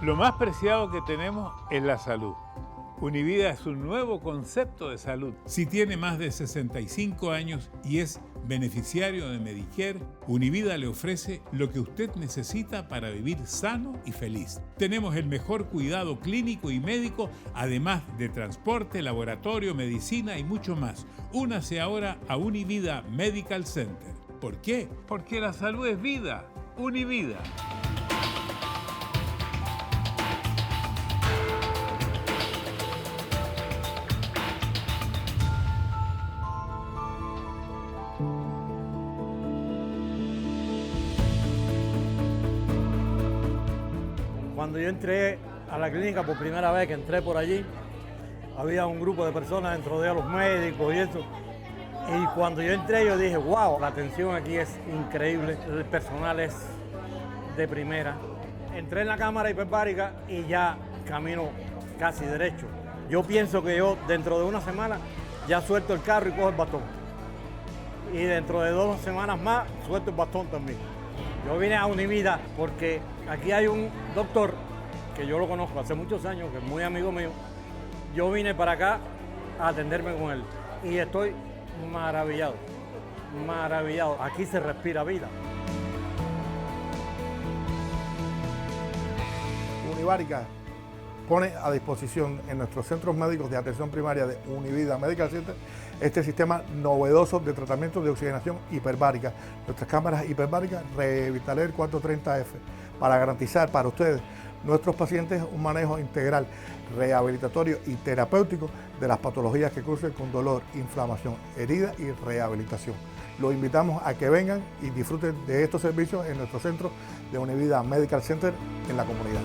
Lo más preciado que tenemos es la salud. Univida es un nuevo concepto de salud. Si tiene más de 65 años y es beneficiario de Medicare, Univida le ofrece lo que usted necesita para vivir sano y feliz. Tenemos el mejor cuidado clínico y médico, además de transporte, laboratorio, medicina y mucho más. Únase ahora a Univida Medical Center. ¿Por qué? Porque la salud es vida. Univida. Cuando yo entré a la clínica por primera vez que entré por allí, había un grupo de personas dentro de los médicos y eso. Y cuando yo entré yo dije, wow, la atención aquí es increíble, el personal es de primera. Entré en la cámara hiperbárica y ya camino casi derecho. Yo pienso que yo dentro de una semana ya suelto el carro y cojo el bastón. Y dentro de 2 semanas más suelto el bastón también. Yo vine a Univida porque aquí hay un doctor que yo lo conozco hace muchos años, que es muy amigo mío. Yo vine para acá a atenderme con él y estoy maravillado, maravillado. Aquí se respira vida. Univarica pone a disposición en nuestros centros médicos de atención primaria de Univida Medical Center este sistema novedoso de tratamiento de oxigenación hiperbárica. Nuestras cámaras hiperbáricas Revitaler 430F para garantizar para ustedes, nuestros pacientes, un manejo integral, rehabilitatorio y terapéutico de las patologías que crucen con dolor, inflamación, herida y rehabilitación. Los invitamos a que vengan y disfruten de estos servicios en nuestro centro de Univida Medical Center en la comunidad.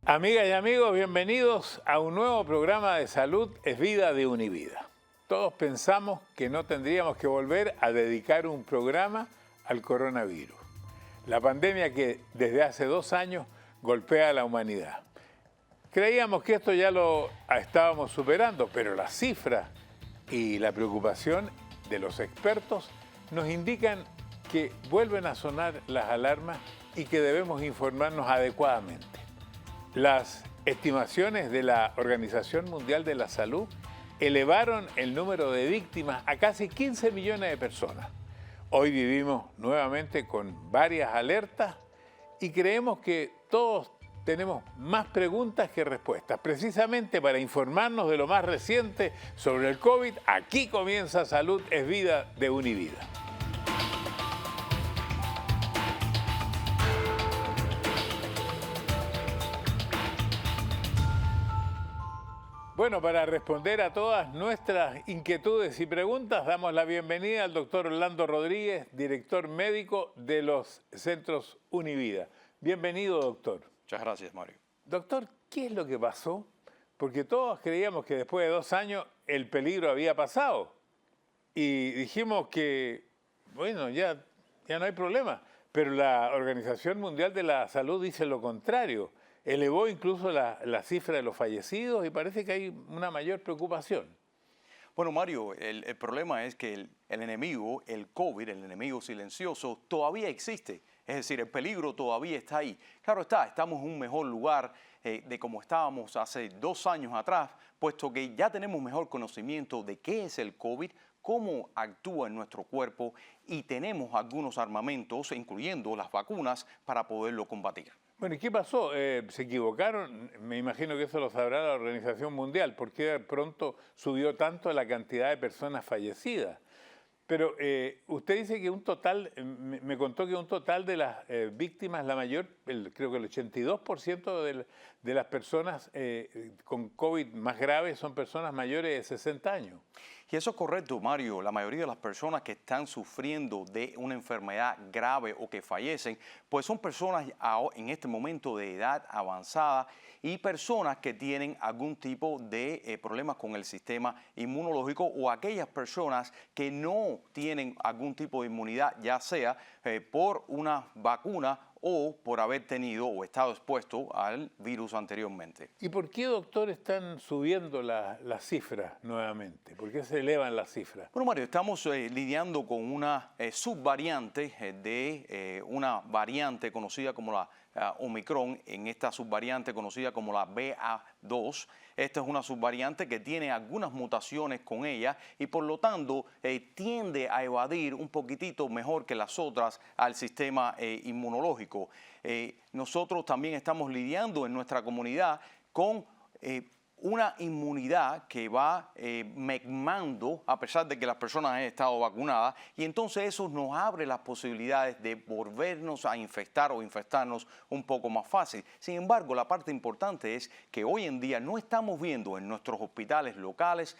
Amigas y amigos, bienvenidos a un nuevo programa de Salud es Vida de Univida. Todos pensamos que no tendríamos que volver a dedicar un programa al coronavirus, la pandemia que desde hace 2 años golpea a la humanidad. Creíamos que esto ya lo estábamos superando, pero las cifras y la preocupación de los expertos nos indican que vuelven a sonar las alarmas y que debemos informarnos adecuadamente. Las estimaciones de la Organización Mundial de la Salud elevaron el número de víctimas a casi 15 millones de personas. Hoy vivimos nuevamente con varias alertas y creemos que todos tenemos más preguntas que respuestas. Precisamente para informarnos de lo más reciente sobre el COVID, aquí comienza Salud es Vida de Univida. Bueno, para responder a todas nuestras inquietudes y preguntas, damos la bienvenida al doctor Orlando Rodríguez, director médico de los centros Univida. Bienvenido, doctor. Muchas gracias, Mario. Doctor, ¿qué es lo que pasó? Porque todos creíamos que después de 2 años el peligro había pasado. Y dijimos que, bueno, ya no hay problema. Pero la Organización Mundial de la Salud dice lo contrario. Elevó incluso la cifra de los fallecidos y parece que hay una mayor preocupación. Bueno, Mario, el problema es que el enemigo, el COVID, el enemigo silencioso, todavía existe. Es decir, el peligro todavía está ahí. Claro está, estamos en un mejor lugar de como estábamos hace 2 años atrás, puesto que ya tenemos mejor conocimiento de qué es el COVID, cómo actúa en nuestro cuerpo y tenemos algunos armamentos, incluyendo las vacunas, para poderlo combatir. Bueno, ¿y qué pasó? ¿Se equivocaron? Me imagino que eso lo sabrá la Organización Mundial. ¿Por qué de pronto subió tanto la cantidad de personas fallecidas? Pero usted dice que un total, me contó que un total de las víctimas, la mayor, creo que el 82% de las personas con COVID más graves son personas mayores de 60 años. Y eso es correcto, Mario. La mayoría de las personas que están sufriendo de una enfermedad grave o que fallecen, pues son personas en este momento de edad avanzada y personas que tienen algún tipo de problemas con el sistema inmunológico o aquellas personas que no tienen algún tipo de inmunidad, ya sea por una vacuna o por haber tenido o estado expuesto al virus anteriormente. ¿Y por qué, doctor, están subiendo las cifras nuevamente? ¿Por qué se elevan las cifras? Bueno, Mario, estamos lidiando con una subvariante de una variante conocida como la Omicron, en esta subvariante conocida como la BA2. Esta es una subvariante que tiene algunas mutaciones con ella y por lo tanto tiende a evadir un poquitito mejor que las otras al sistema inmunológico. Nosotros también estamos lidiando en nuestra comunidad con una inmunidad que va mermando a pesar de que las personas han estado vacunadas y entonces eso nos abre las posibilidades de volvernos a infectar o infectarnos un poco más fácil. Sin embargo, la parte importante es que hoy en día no estamos viendo en nuestros hospitales locales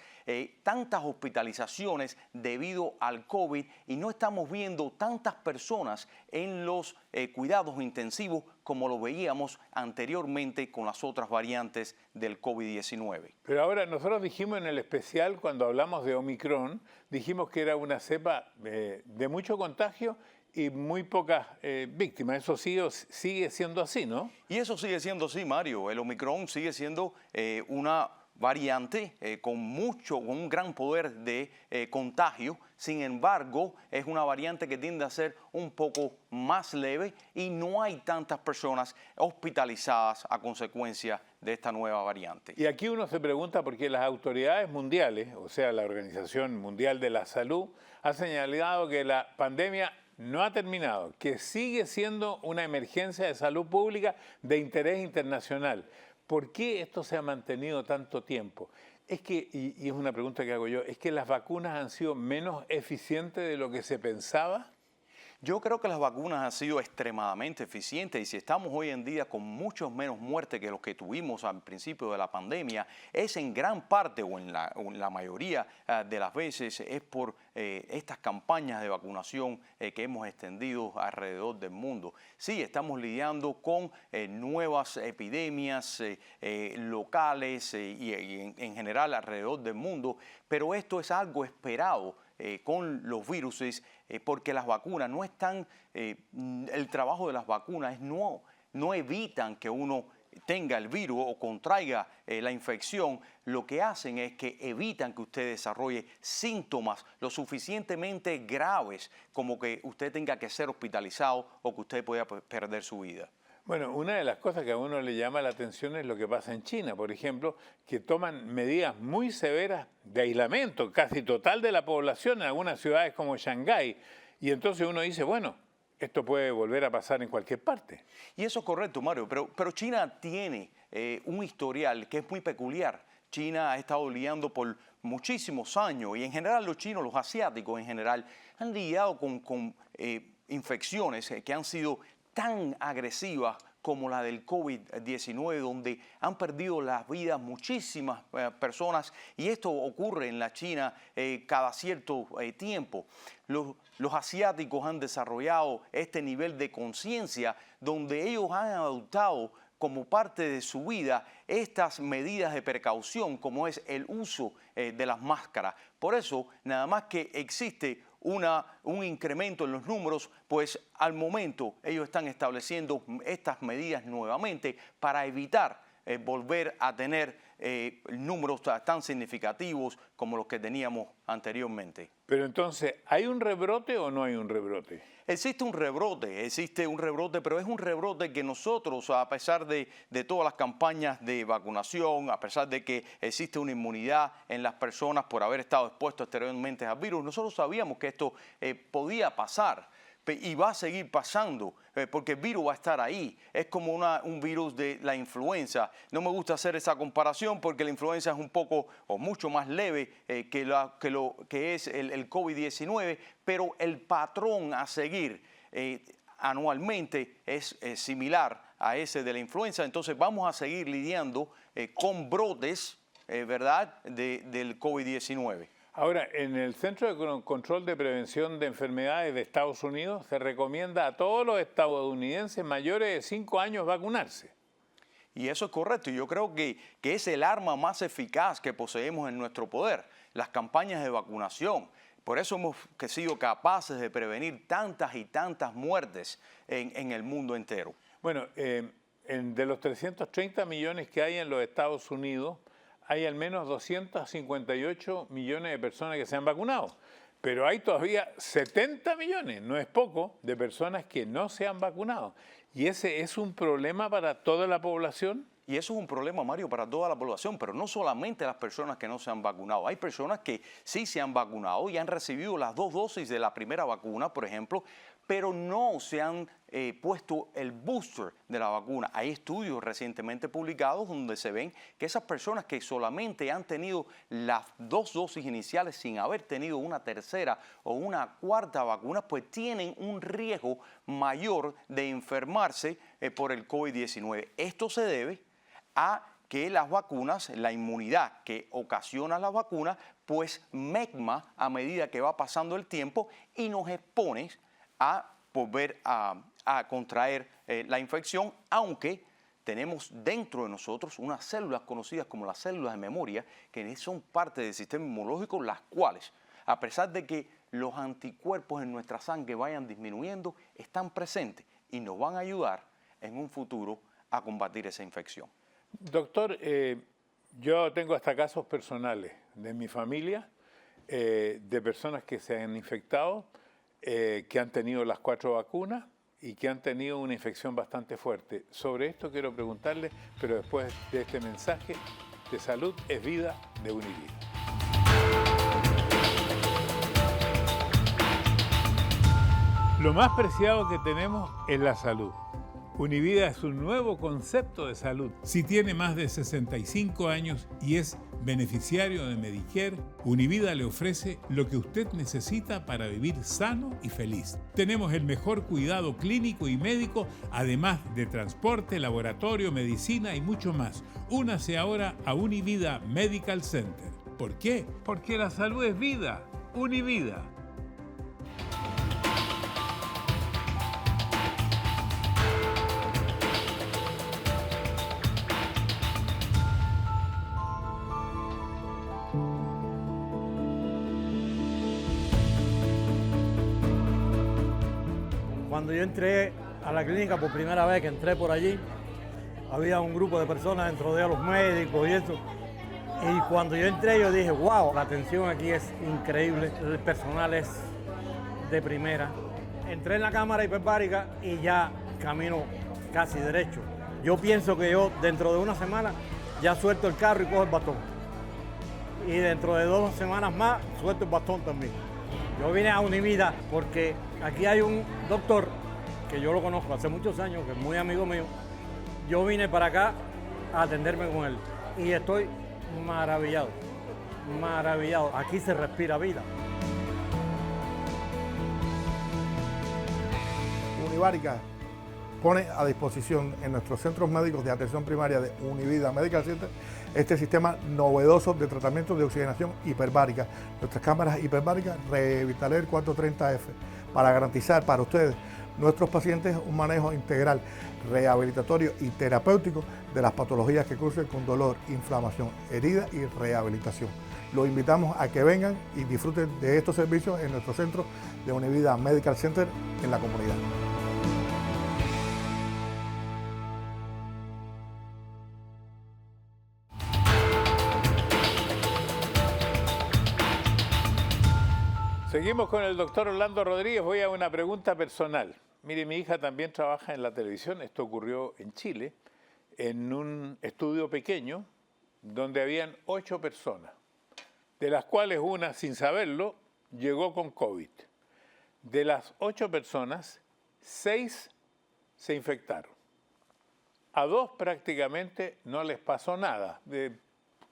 tantas hospitalizaciones debido al COVID y no estamos viendo tantas personas en los cuidados intensivos como lo veíamos anteriormente con las otras variantes del COVID-19. Pero ahora nosotros dijimos en el especial, cuando hablamos de Omicron, dijimos que era una cepa de mucho contagio y muy pocas víctimas. Eso sigue siendo así, ¿no? Y eso sigue siendo así, Mario. El Omicron sigue siendo una variante con un gran poder de contagio. Sin embargo, es una variante que tiende a ser un poco más leve y no hay tantas personas hospitalizadas a consecuencia de esta nueva variante. Y aquí uno se pregunta por qué las autoridades mundiales, o sea, la Organización Mundial de la Salud, ha señalado que la pandemia no ha terminado, que sigue siendo una emergencia de salud pública de interés internacional. ¿Por qué esto se ha mantenido tanto tiempo? Es que, y es una pregunta que hago yo, ¿es que las vacunas han sido menos eficientes de lo que se pensaba? Yo creo que las vacunas han sido extremadamente eficientes y si estamos hoy en día con muchos menos muertes que los que tuvimos al principio de la pandemia, es en gran parte o en la mayoría de las veces es por estas campañas de vacunación que hemos extendido alrededor del mundo. Sí, estamos lidiando con nuevas epidemias locales y en general alrededor del mundo, pero esto es algo esperado con los virus porque las vacunas no están, el trabajo de las vacunas es no evitan que uno tenga el virus o contraiga la infección, lo que hacen es que evitan que usted desarrolle síntomas lo suficientemente graves como que usted tenga que ser hospitalizado o que usted pueda perder su vida. Bueno, una de las cosas que a uno le llama la atención es lo que pasa en China, por ejemplo, que toman medidas muy severas de aislamiento casi total de la población en algunas ciudades como Shanghái. Y entonces uno dice, bueno, esto puede volver a pasar en cualquier parte. Y eso es correcto, Mario, pero China tiene un historial que es muy peculiar. China ha estado lidiando por muchísimos años y en general los chinos, los asiáticos en general, han lidiado con infecciones que han sido tan agresivas como la del COVID-19, donde han perdido las vidas muchísimas personas y esto ocurre en la China cada cierto tiempo. Los asiáticos han desarrollado este nivel de conciencia donde ellos han adoptado como parte de su vida estas medidas de precaución como es el uso de las máscaras. Por eso, nada más que existe un incremento en los números, pues al momento ellos están estableciendo estas medidas nuevamente para evitar volver a tener números tan significativos como los que teníamos anteriormente. Pero entonces, ¿hay un rebrote o no hay un rebrote? Existe un rebrote, pero es un rebrote que nosotros, a pesar de todas las campañas de vacunación, a pesar de que existe una inmunidad en las personas por haber estado expuestos anteriormente al virus, nosotros sabíamos que esto podía pasar y va a seguir pasando porque el virus va a estar ahí. Es como un virus de la influenza. No me gusta hacer esa comparación porque la influenza es un poco o mucho más leve que es el COVID-19, pero el patrón a seguir anualmente es similar a ese de la influenza. Entonces vamos a seguir lidiando con brotes, ¿verdad?, del COVID-19. Ahora, en el Centro de Control de Prevención de Enfermedades de Estados Unidos se recomienda a todos los estadounidenses mayores de 5 años vacunarse. Y eso es correcto. Yo creo que es el arma más eficaz que poseemos en nuestro poder, las campañas de vacunación. Por eso hemos sido capaces de prevenir tantas y tantas muertes en el mundo entero. Bueno, de los 330 millones que hay en los Estados Unidos, hay al menos 258 millones de personas que se han vacunado. Pero hay todavía 70 millones, no es poco, de personas que no se han vacunado. ¿Y ese es un problema para toda la población? Y eso es un problema, Mario, para toda la población, pero no solamente las personas que no se han vacunado. Hay personas que sí se han vacunado y han recibido las 2 dosis de la primera vacuna, por ejemplo, pero no se han puesto el booster de la vacuna. Hay estudios recientemente publicados donde se ven que esas personas que solamente han tenido las 2 dosis iniciales sin haber tenido una tercera o una cuarta vacuna, pues tienen un riesgo mayor de enfermarse por el COVID-19. Esto se debe a que las vacunas, la inmunidad que ocasiona la vacuna, pues merma a medida que va pasando el tiempo y nos expone a volver a contraer la infección, aunque tenemos dentro de nosotros unas células conocidas como las células de memoria, que son parte del sistema inmunológico, las cuales, a pesar de que los anticuerpos en nuestra sangre vayan disminuyendo, están presentes y nos van a ayudar en un futuro a combatir esa infección. Doctor, yo tengo hasta casos personales de mi familia, de personas que se han infectado, que han tenido las 4 vacunas y que han tenido una infección bastante fuerte. Sobre esto quiero preguntarle, pero después de este mensaje de Salud es Vida de Univida. Lo más preciado que tenemos es la salud. Univida es un nuevo concepto de salud. Si tiene más de 65 años y es beneficiario de Medicare, Univida le ofrece lo que usted necesita para vivir sano y feliz. Tenemos el mejor cuidado clínico y médico, además de transporte, laboratorio, medicina y mucho más. Únase ahora a Univida Medical Center. ¿Por qué? Porque la salud es vida. Univida. Cuando yo entré a la clínica por primera vez que entré por allí, había un grupo de personas dentro de los médicos y eso. Y cuando yo entré yo dije, wow, la atención aquí es increíble, el personal es de primera. Entré en la cámara hiperbárica y ya camino casi derecho. Yo pienso que yo dentro de una semana ya suelto el carro y cojo el bastón. Y dentro de 2 semanas más suelto el bastón también. Yo vine a Univida porque aquí hay un doctor que yo lo conozco hace muchos años, que es muy amigo mío. Yo vine para acá a atenderme con él y estoy maravillado, maravillado. Aquí se respira vida. Unibárica pone a disposición en nuestros centros médicos de atención primaria de Univida Medical Center este sistema novedoso de tratamiento de oxigenación hiperbárica. Nuestras cámaras hiperbáricas Revitaler 430F para garantizar para ustedes, nuestros pacientes, un manejo integral, rehabilitatorio y terapéutico de las patologías que crucen con dolor, inflamación, herida y rehabilitación. Los invitamos a que vengan y disfruten de estos servicios en nuestro centro de Univida Medical Center en la comunidad. Seguimos con el doctor Orlando Rodríguez. Voy a una pregunta personal. Mire, mi hija también trabaja en la televisión. Esto ocurrió en Chile, en un estudio pequeño donde habían 8 personas, de las cuales una, sin saberlo, llegó con COVID. De las 8 personas, 6 se infectaron. A 2 prácticamente no les pasó nada,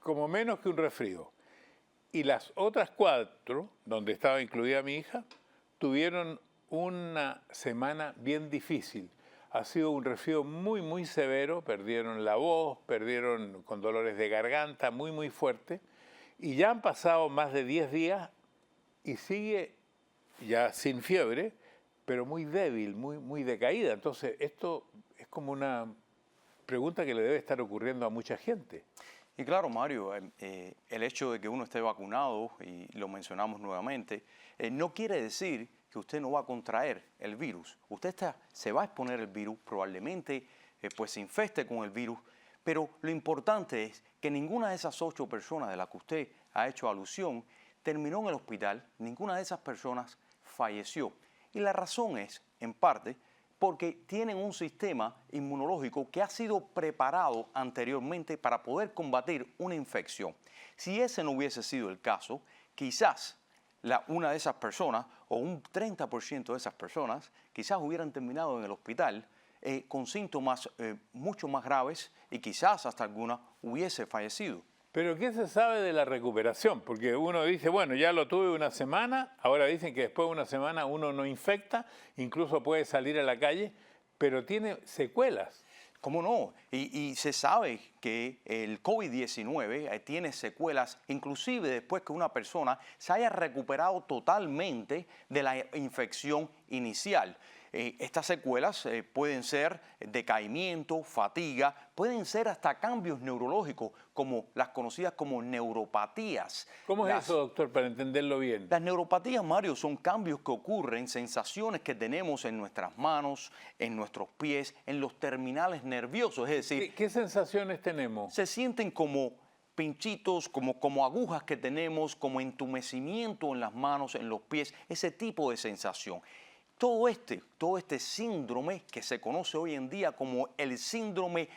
como menos que un resfrío. Y las otras 4, donde estaba incluida mi hija, tuvieron una semana bien difícil. Ha sido un resfrío muy, muy severo, perdieron la voz, perdieron con dolores de garganta muy, muy fuerte. Y ya han pasado más de 10 días y sigue ya sin fiebre, pero muy débil, muy, muy decaída. Entonces, esto es como una pregunta que le debe estar ocurriendo a mucha gente. Y claro, Mario, el hecho de que uno esté vacunado, y lo mencionamos nuevamente, no quiere decir que usted no va a contraer el virus. Usted se va a exponer el virus, probablemente pues se infeste con el virus, pero lo importante es que ninguna de esas 8 personas de las que usted ha hecho alusión terminó en el hospital, ninguna de esas personas falleció. Y la razón es, en parte, porque tienen un sistema inmunológico que ha sido preparado anteriormente para poder combatir una infección. Si ese no hubiese sido el caso, quizás una de esas personas o un 30% de esas personas quizás hubieran terminado en el hospital con síntomas mucho más graves y quizás hasta alguna hubiese fallecido. Pero ¿qué se sabe de la recuperación? Porque uno dice, bueno, ya lo tuve una semana, ahora dicen que después de una semana uno no infecta, incluso puede salir a la calle, pero tiene secuelas. ¿Cómo no? Y se sabe que el COVID-19 tiene secuelas, inclusive después que una persona se haya recuperado totalmente de la infección inicial. Estas secuelas pueden ser decaimiento, fatiga, pueden ser hasta cambios neurológicos, como las conocidas como neuropatías. ¿Cómo es eso, doctor, para entenderlo bien? Las neuropatías, Mario, son cambios que ocurren, sensaciones que tenemos en nuestras manos, en nuestros pies, en los terminales nerviosos. Es decir, ¿Qué sensaciones tenemos? se sienten como pinchitos, como agujas que tenemos, como entumecimiento en las manos, en los pies, ese tipo de sensación. Todo este síndrome que se conoce hoy en día como el síndrome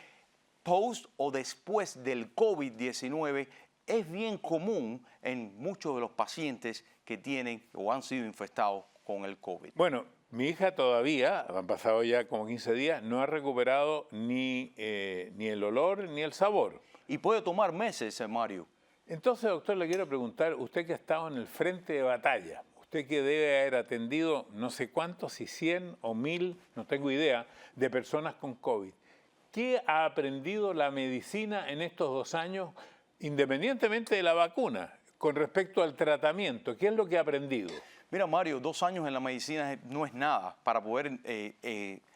post o después del COVID-19 es bien común en muchos de los pacientes que tienen o han sido infectados con el COVID. Bueno, mi hija todavía, han pasado ya como 15 días, no ha recuperado ni el olor ni el sabor. Y puede tomar meses, Mario. Entonces, doctor, le quiero preguntar, usted que ha estado en el frente de batalla, usted que debe haber atendido no sé cuántos, si 100 o 1000, no tengo idea, de personas con COVID. ¿Qué ha aprendido la medicina en estos 2 años, independientemente de la vacuna, con respecto al tratamiento? ¿Qué es lo que ha aprendido? Mira, Mario, 2 años en la medicina no es nada para poder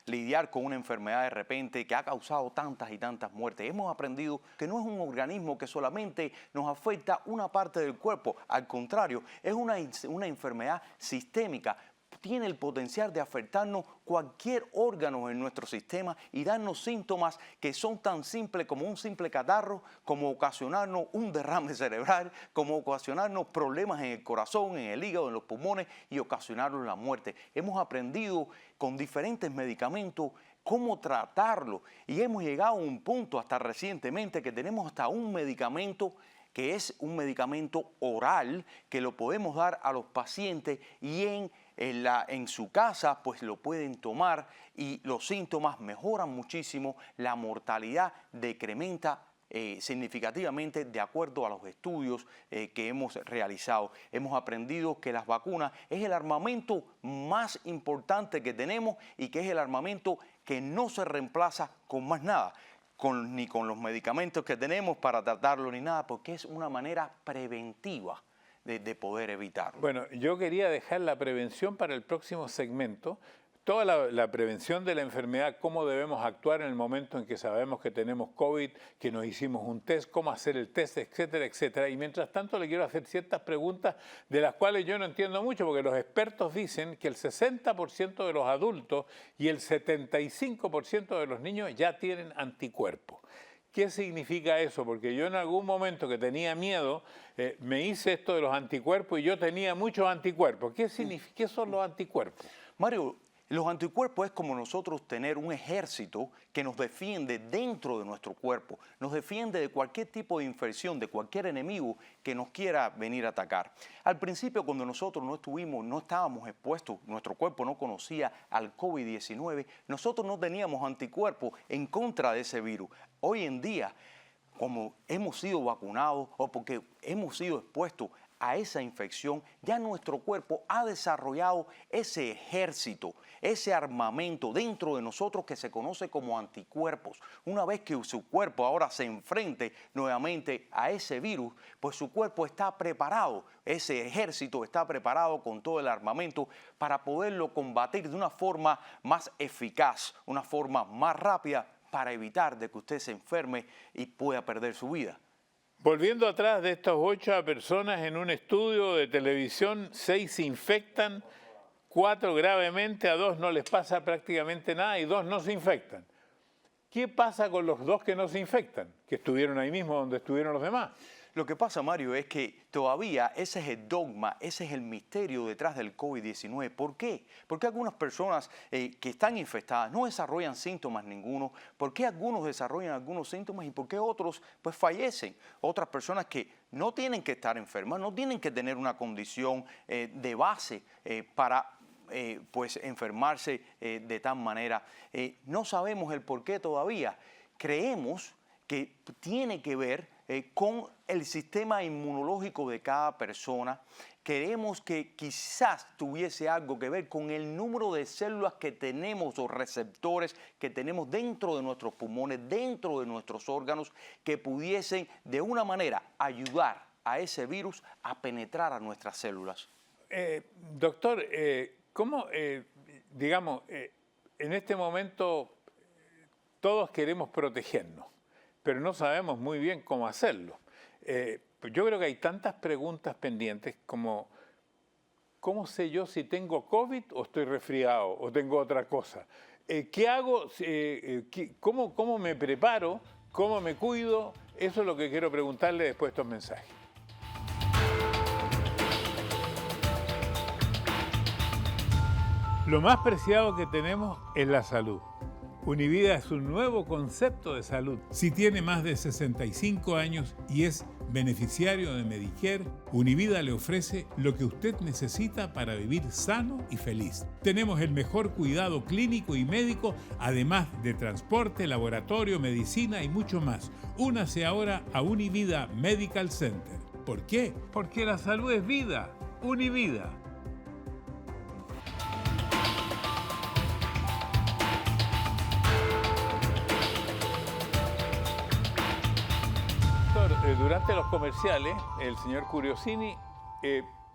lidiar con una enfermedad de repente que ha causado tantas y tantas muertes. Hemos aprendido que no es un organismo que solamente nos afecta una parte del cuerpo. Al contrario, es una enfermedad sistémica. Tiene el potencial de afectarnos cualquier órgano en nuestro sistema y darnos síntomas que son tan simples como un simple catarro, como ocasionarnos un derrame cerebral, como ocasionarnos problemas en el corazón, en el hígado, en los pulmones y ocasionarnos la muerte. Hemos aprendido con diferentes medicamentos cómo tratarlo y hemos llegado a un punto hasta recientemente que tenemos hasta un medicamento que es un medicamento oral que lo podemos dar a los pacientes y en su casa pues lo pueden tomar y los síntomas mejoran muchísimo, la mortalidad decrementa significativamente de acuerdo a los estudios que hemos realizado. Hemos aprendido que las vacunas es el armamento más importante que tenemos y que es el armamento que no se reemplaza con más nada. Ni con los medicamentos que tenemos para tratarlo ni nada, porque es una manera preventiva de poder evitarlo. Bueno, yo quería dejar la prevención para el próximo segmento. Toda la prevención de la enfermedad, cómo debemos actuar en el momento en que sabemos que tenemos COVID, que nos hicimos un test, cómo hacer el test, etcétera, etcétera. Y mientras tanto le quiero hacer ciertas preguntas de las cuales yo no entiendo mucho, porque los expertos dicen que el 60% de los adultos y el 75% de los niños ya tienen anticuerpos. ¿Qué significa eso? Porque yo en algún momento que tenía miedo, me hice esto de los anticuerpos y yo tenía muchos anticuerpos. ¿Qué son los anticuerpos? Mario, los anticuerpos es como nosotros tener un ejército que nos defiende dentro de nuestro cuerpo, nos defiende de cualquier tipo de infección, de cualquier enemigo que nos quiera venir a atacar. Al principio, cuando nosotros no estábamos expuestos, nuestro cuerpo no conocía al COVID-19, nosotros no teníamos anticuerpos en contra de ese virus. Hoy en día, como hemos sido vacunados o porque hemos sido expuestos a esa infección, ya nuestro cuerpo ha desarrollado ese ejército, ese armamento dentro de nosotros que se conoce como anticuerpos. Una vez que su cuerpo ahora se enfrente nuevamente a ese virus, pues su cuerpo está preparado, ese ejército está preparado con todo el armamento para poderlo combatir de una forma más eficaz, una forma más rápida para evitar de que usted se enferme y pueda perder su vida. Volviendo atrás, de estas 8 personas en un estudio de televisión, 6 se infectan, 4 gravemente, a 2 no les pasa prácticamente nada y 2 no se infectan. ¿Qué pasa con los 2 que no se infectan, que estuvieron ahí mismo donde estuvieron los demás? Lo que pasa, Mario, es que todavía ese es el dogma, ese es el misterio detrás del COVID-19. ¿Por qué? Porque algunas personas que están infectadas no desarrollan síntomas ninguno. ¿Por qué algunos desarrollan algunos síntomas y por qué otros pues fallecen? Otras personas que no tienen que estar enfermas, no tienen que tener una condición de base para pues enfermarse de tal manera. No sabemos el por qué todavía. Creemos que tiene que ver con el sistema inmunológico de cada persona. Creemos que quizás tuviese algo que ver con el número de células que tenemos o receptores que tenemos dentro de nuestros pulmones, dentro de nuestros órganos, que pudiesen de una manera ayudar a ese virus a penetrar a nuestras células. Doctor, ¿cómo, digamos, en este momento todos queremos protegernos, pero no sabemos muy bien cómo hacerlo? Yo creo que hay tantas preguntas pendientes como ¿cómo sé yo si tengo COVID o estoy resfriado o tengo otra cosa? ¿Qué hago? ¿Cómo me preparo? ¿Cómo me cuido? Eso es lo que quiero preguntarle después de estos mensajes. Lo más preciado que tenemos es la salud. Univida es un nuevo concepto de salud. Si tiene más de 65 años y es beneficiario de Medicare, Univida le ofrece lo que usted necesita para vivir sano y feliz. Tenemos el mejor cuidado clínico y médico, además de transporte, laboratorio, medicina y mucho más. Únase ahora a Univida Medical Center. ¿Por qué? Porque la salud es vida. Univida. Durante los comerciales, el señor Curiosini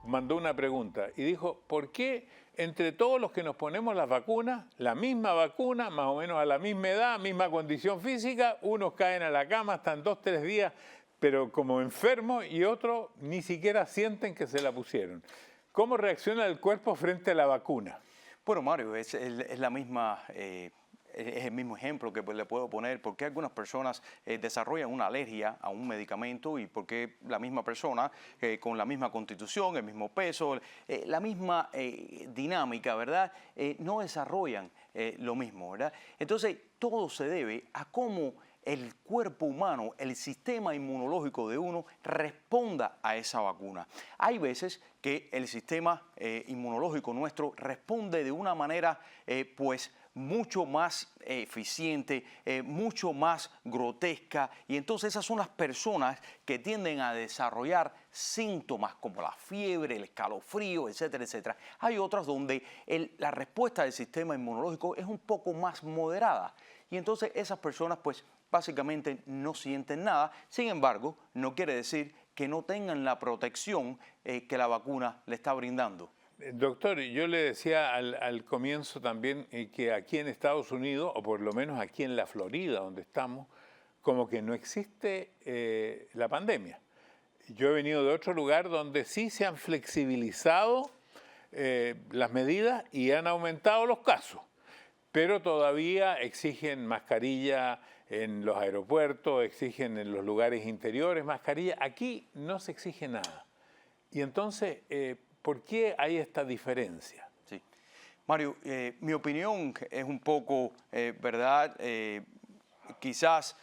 mandó una pregunta y dijo, ¿por qué entre todos los que nos ponemos las vacunas, la misma vacuna, más o menos a la misma edad, misma condición física, unos caen a la cama, están 2 o 3 días, pero como enfermos, y otros ni siquiera sienten que se la pusieron? ¿Cómo reacciona el cuerpo frente a la vacuna? Bueno, Mario, es la misma... Es el mismo ejemplo que le puedo poner. ¿Por qué algunas personas desarrollan una alergia a un medicamento y por qué la misma persona con la misma constitución, el mismo peso, la misma dinámica, ¿verdad? No desarrollan lo mismo, ¿verdad? Entonces, todo se debe a cómo el cuerpo humano, el sistema inmunológico de uno responda a esa vacuna. Hay veces que el sistema inmunológico nuestro responde de una manera, pues, mucho más eficiente, mucho más grotesca, y entonces esas son las personas que tienden a desarrollar síntomas como la fiebre, el escalofrío, etcétera, etcétera. Hay otras donde la respuesta del sistema inmunológico es un poco más moderada, y entonces esas personas pues básicamente no sienten nada. Sin embargo, no quiere decir que no tengan la protección que la vacuna le está brindando. Doctor, yo le decía al comienzo también que aquí en Estados Unidos, o por lo menos aquí en la Florida, donde estamos, como que no existe la pandemia. Yo he venido de otro lugar donde sí se han flexibilizado las medidas y han aumentado los casos, pero todavía exigen mascarilla en los aeropuertos, exigen en los lugares interiores mascarilla. Aquí no se exige nada. Y entonces... ¿por qué hay esta diferencia? Sí. Mario, mi opinión es un poco, ¿verdad? Quizás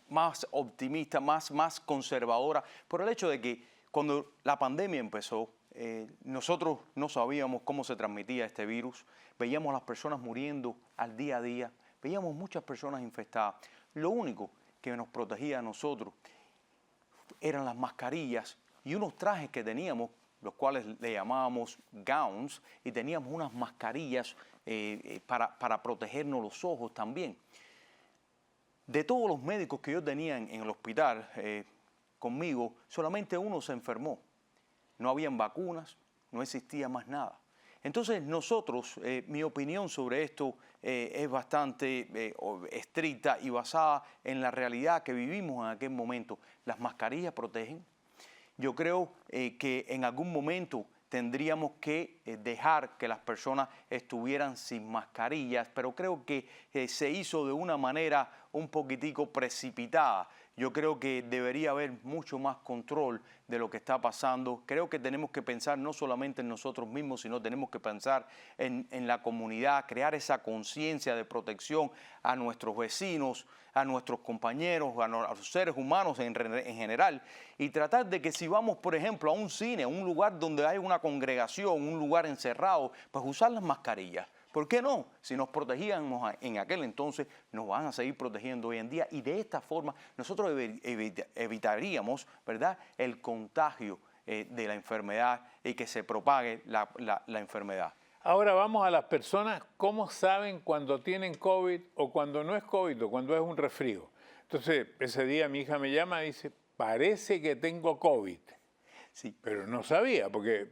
más optimista, más conservadora, por el hecho de que cuando la pandemia empezó, nosotros no sabíamos cómo se transmitía este virus, veíamos a las personas muriendo al día a día, veíamos muchas personas infectadas. Lo único que nos protegía a nosotros eran las mascarillas y unos trajes que teníamos, los cuales le llamábamos gowns, y teníamos unas mascarillas para protegernos los ojos también. De todos los médicos que yo tenía en el hospital conmigo, solamente uno se enfermó. No habían vacunas, no existía más nada. Entonces nosotros, mi opinión sobre esto es bastante estricta y basada en la realidad que vivimos en aquel momento. Las mascarillas protegen. Yo creo que en algún momento tendríamos que dejar que las personas estuvieran sin mascarillas, pero creo que se hizo de una manera un poquitico precipitada. Yo creo que debería haber mucho más control de lo que está pasando. Creo que tenemos que pensar no solamente en nosotros mismos, sino tenemos que pensar en la comunidad, crear esa conciencia de protección a nuestros vecinos, a nuestros compañeros, a los seres humanos en general, y tratar de que si vamos, por ejemplo, a un cine, a un lugar donde hay una congregación, un lugar encerrado, pues usar las mascarillas. ¿Por qué no? Si nos protegíamos en aquel entonces, nos van a seguir protegiendo hoy en día, y de esta forma nosotros evitaríamos, ¿verdad?, el contagio de la enfermedad y que se propague la enfermedad. Ahora vamos a las personas, ¿cómo saben cuando tienen COVID o cuando no es COVID o cuando es un resfrío? Entonces, ese día mi hija me llama y dice, parece que tengo COVID. Sí. Pero no sabía, porque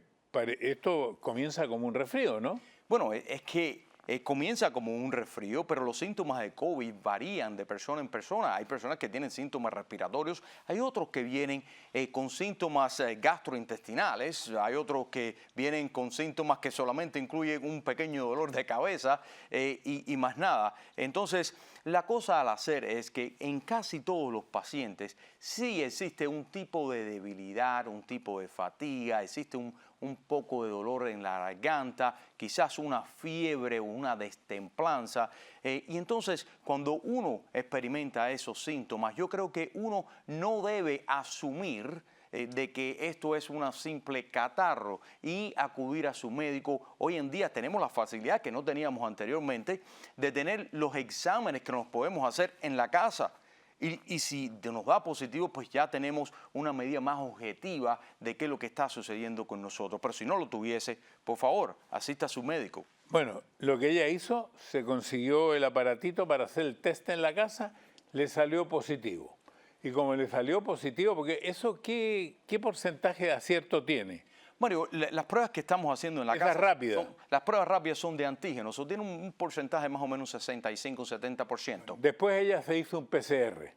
esto comienza como un resfrío, ¿no? Bueno, es que comienza como un resfrío, pero los síntomas de COVID varían de persona en persona. Hay personas que tienen síntomas respiratorios, hay otros que vienen con síntomas gastrointestinales, hay otros que vienen con síntomas que solamente incluyen un pequeño dolor de cabeza y más nada. Entonces, la cosa al hacer es que en casi todos los pacientes sí existe un tipo de debilidad, un tipo de fatiga, existe un poco de dolor en la garganta, quizás una fiebre o una destemplanza. Y entonces, cuando uno experimenta esos síntomas, yo creo que uno no debe asumir de que esto es una simple catarro y acudir a su médico. Hoy en día tenemos la facilidad que no teníamos anteriormente de tener los exámenes que nos podemos hacer en la casa. Y si nos da positivo, pues ya tenemos una medida más objetiva de qué es lo que está sucediendo con nosotros. Pero si no lo tuviese, por favor, asista a su médico. Bueno, lo que ella hizo, se consiguió el aparatito para hacer el test en la casa, le salió positivo. Y como le salió positivo, porque eso, ¿qué porcentaje de acierto tiene? Mario, las pruebas que estamos haciendo en la Esas casa, rápidas. las pruebas rápidas son de antígenos, o tienen un porcentaje más o menos 65-70%. Después ella se hizo un PCR.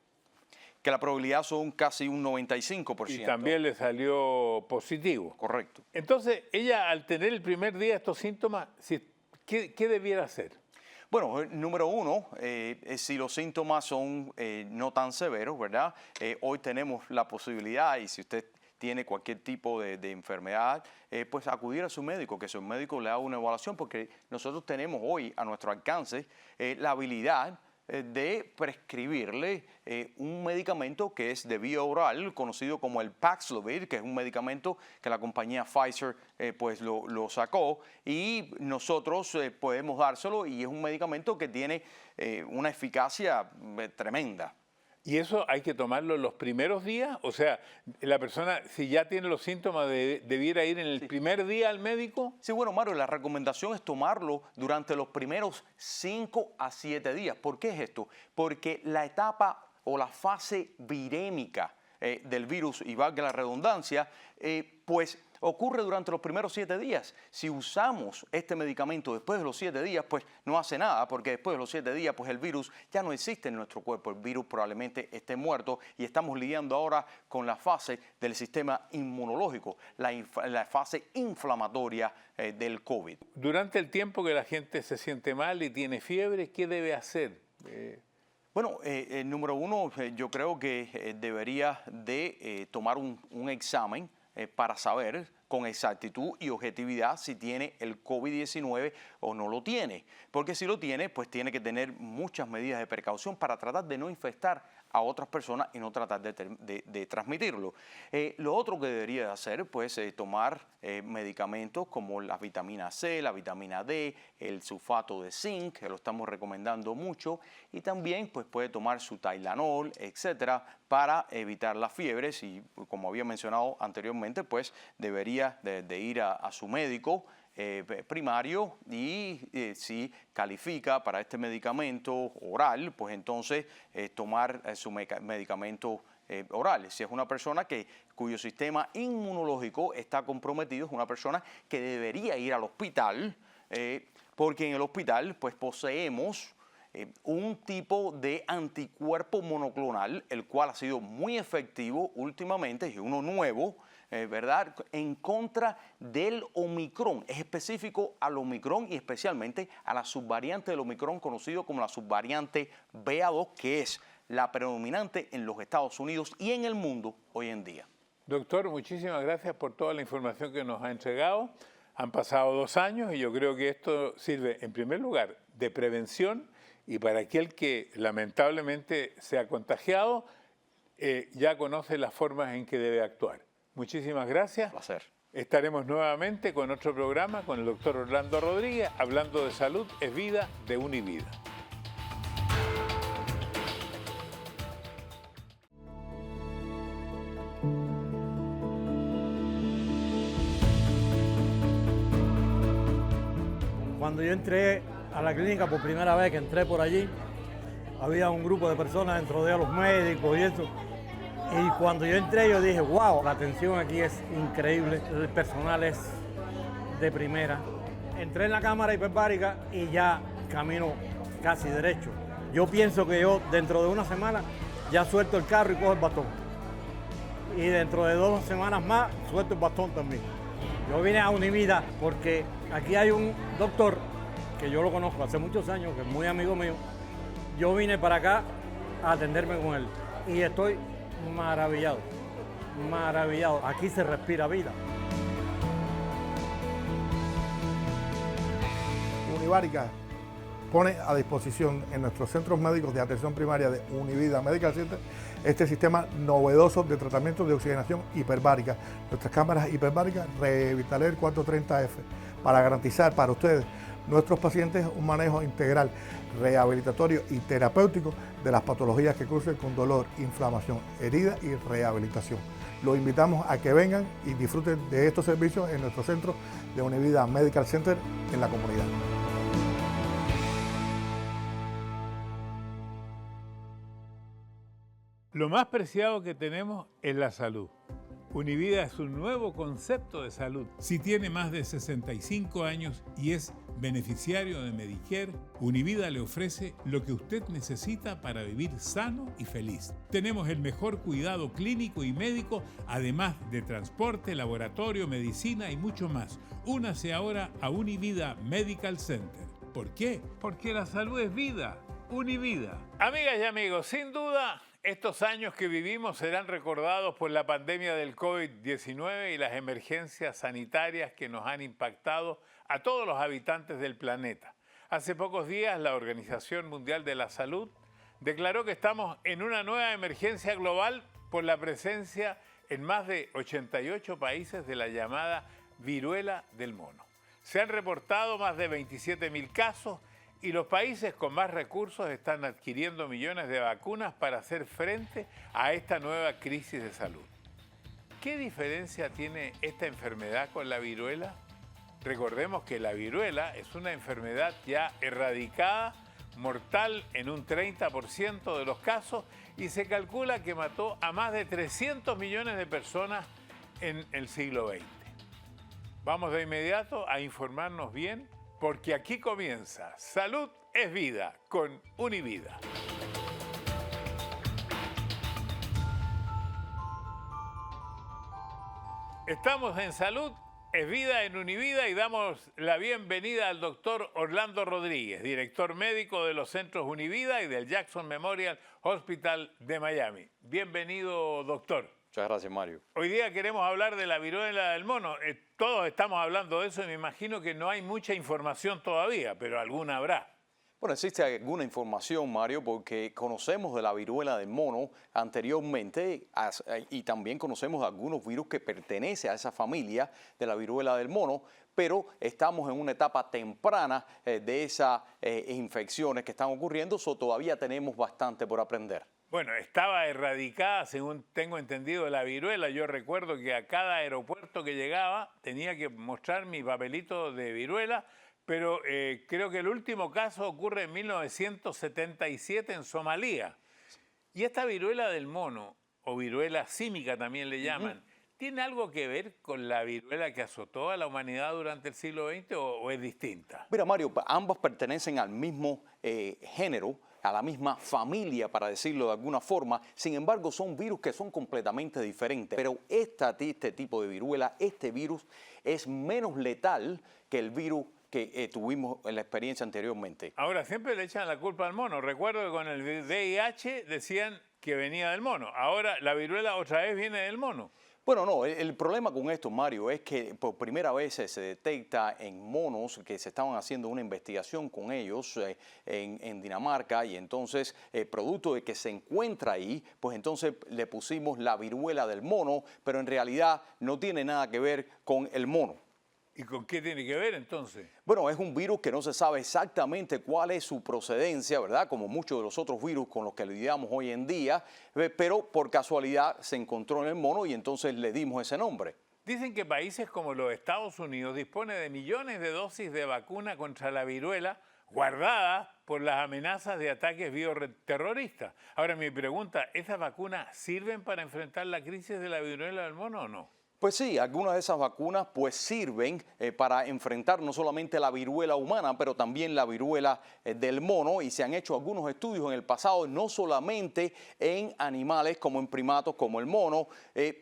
Que la probabilidad son casi un 95%. Y también le salió positivo. Correcto. Entonces, ella al tener el primer día estos síntomas, ¿qué debiera hacer? Bueno, número uno, si los síntomas son no tan severos, ¿verdad? Hoy tenemos la posibilidad, y si usted tiene cualquier tipo de enfermedad, pues acudir a su médico, que su médico le haga una evaluación, porque nosotros tenemos hoy a nuestro alcance la habilidad de prescribirle un medicamento que es de vía oral, conocido como el Paxlovid, que es un medicamento que la compañía Pfizer pues lo sacó, y nosotros podemos dárselo, y es un medicamento que tiene una eficacia tremenda. ¿Y eso hay que tomarlo los primeros días? O sea, la persona, si ya tiene los síntomas, ¿debiera ir en el primer día al médico? Sí, bueno, Mario, la recomendación es tomarlo durante los primeros 5 a 7 días. ¿Por qué es esto? Porque la etapa o la fase virémica del virus, y valga la redundancia, pues ocurre durante los primeros 7 días. Si usamos este medicamento después de los 7 días, pues no hace nada, porque después de los 7 días, pues el virus ya no existe en nuestro cuerpo. El virus probablemente esté muerto, y estamos lidiando ahora con la fase del sistema inmunológico, la fase inflamatoria del COVID. Durante el tiempo que la gente se siente mal y tiene fiebre, ¿qué debe hacer? Bueno, número uno, yo creo que debería de tomar un examen para saber con exactitud y objetividad si tiene el COVID-19 o no lo tiene. Porque si lo tiene, pues tiene que tener muchas medidas de precaución para tratar de no infectar a otras personas y no tratar de transmitirlo. Lo otro que debería hacer, pues, tomar medicamentos como la vitamina C, la vitamina D, el sulfato de zinc, que lo estamos recomendando mucho, y también pues puede tomar su Tylenol, etcétera, para evitar las fiebres. Y como había mencionado anteriormente, pues debería de ir a su médico primario y si califica para este medicamento oral, pues entonces tomar su medicamento oral. Si es una persona cuyo sistema inmunológico está comprometido, es una persona que debería ir al hospital, porque en el hospital pues poseemos un tipo de anticuerpo monoclonal, el cual ha sido muy efectivo últimamente, y uno nuevo, ¿verdad?, en contra del Omicron. Es específico al Omicron y especialmente a la subvariante del Omicron conocido como la subvariante BA2, que es la predominante en los Estados Unidos y en el mundo hoy en día. Doctor, muchísimas gracias por toda la información que nos ha entregado. Han pasado 2 años y yo creo que esto sirve, en primer lugar, de prevención, y para aquel que lamentablemente se ha contagiado, ya conoce las formas en que debe actuar. Muchísimas gracias. Placer. Estaremos nuevamente con otro programa con el doctor Orlando Rodríguez, hablando de salud es vida de Univida. Cuando yo entré a la clínica por primera vez que entré por allí, había un grupo de personas dentro de los médicos y eso. Y cuando yo entré yo dije, wow, la atención aquí es increíble, el personal es de primera. Entré en la cámara hiperbárica y ya camino casi derecho. Yo pienso que yo dentro de una semana ya suelto el carro y cojo el bastón. Y dentro de 2 semanas más suelto el bastón también. Yo vine a Univida porque aquí hay un doctor que yo lo conozco hace muchos años, que es muy amigo mío. Yo vine para acá a atenderme con él y estoy maravillado, maravillado. Aquí se respira vida. Univarica pone a disposición en nuestros centros médicos de atención primaria de Univida Medical Center este sistema novedoso de tratamiento de oxigenación hiperbárica. Nuestras cámaras hiperbáricas Revitaler 430F para garantizar para ustedes, nuestros pacientes, un manejo integral, rehabilitatorio y terapéutico de las patologías que crucen con dolor, inflamación, herida y rehabilitación. Los invitamos a que vengan y disfruten de estos servicios en nuestro centro de Univida Medical Center en la comunidad. Lo más preciado que tenemos es la salud. Univida es un nuevo concepto de salud. Si tiene más de 65 años y es beneficiario de Medicare, Univida le ofrece lo que usted necesita para vivir sano y feliz. Tenemos el mejor cuidado clínico y médico, además de transporte, laboratorio, medicina y mucho más. Únase ahora a Univida Medical Center. ¿Por qué? Porque la salud es vida. Univida. Amigas y amigos, sin duda, estos años que vivimos serán recordados por la pandemia del COVID-19 y las emergencias sanitarias que nos han impactado a todos los habitantes del planeta. Hace pocos días, la Organización Mundial de la Salud declaró que estamos en una nueva emergencia global por la presencia en más de 88 países de la llamada viruela del mono. Se han reportado más de 27.000 casos y los países con más recursos están adquiriendo millones de vacunas para hacer frente a esta nueva crisis de salud. ¿Qué diferencia tiene esta enfermedad con la viruela? Recordemos que la viruela es una enfermedad ya erradicada, mortal en un 30% de los casos, y se calcula que mató a más de 300 millones de personas en el siglo XX. Vamos de inmediato a informarnos bien, porque aquí comienza Salud es Vida con Univida. Estamos en Salud es Vida en Univida y damos la bienvenida al doctor Orlando Rodríguez, director médico de los centros Univida y del Jackson Memorial Hospital de Miami. Bienvenido, doctor. Muchas gracias, Mario. Hoy día queremos hablar de la viruela del mono. Todos estamos hablando de eso y me imagino que no hay mucha información todavía, pero alguna habrá. Bueno, existe alguna información, Mario, porque conocemos de la viruela del mono anteriormente y también conocemos algunos virus que pertenecen a esa familia de la viruela del mono, pero estamos en una etapa temprana de esas infecciones que están ocurriendo, todavía tenemos bastante por aprender. Bueno, estaba erradicada, según tengo entendido, la viruela. Yo recuerdo que a cada aeropuerto que llegaba tenía que mostrar mi papelito de viruela, pero creo que el último caso ocurre en 1977 en Somalia. Y esta viruela del mono, o viruela símica también le llaman, ¿tiene algo que ver con la viruela que azotó a la humanidad durante el siglo XX o es distinta? Mira, Mario, ambas pertenecen al mismo género, a la misma familia, para decirlo de alguna forma. Sin embargo, son virus que son completamente diferentes. Pero este tipo de viruela, este virus, es menos letal que el virus que tuvimos en la experiencia anteriormente. Ahora, siempre le echan la culpa al mono. Recuerdo que con el VIH decían que venía del mono. Ahora la viruela otra vez viene del mono. Bueno, no, el problema con esto, Mario, es que por primera vez se detecta en monos que se estaban haciendo una investigación con ellos en Dinamarca, y entonces, producto de que se encuentra ahí, pues entonces le pusimos la viruela del mono, pero en realidad no tiene nada que ver con el mono. ¿Y con qué tiene que ver entonces? Bueno, es un virus que no se sabe exactamente cuál es su procedencia, ¿verdad? Como muchos de los otros virus con los que lidiamos hoy en día, pero por casualidad se encontró en el mono y entonces le dimos ese nombre. Dicen que países como los Estados Unidos disponen de millones de dosis de vacuna contra la viruela guardadas por las amenazas de ataques bioterroristas. Ahora mi pregunta, ¿esas vacunas sirven para enfrentar la crisis de la viruela del mono o no? Pues sí, algunas de esas vacunas pues sirven para enfrentar no solamente la viruela humana, pero también la viruela del mono, y se han hecho algunos estudios en el pasado, no solamente en animales como en primatos como el mono,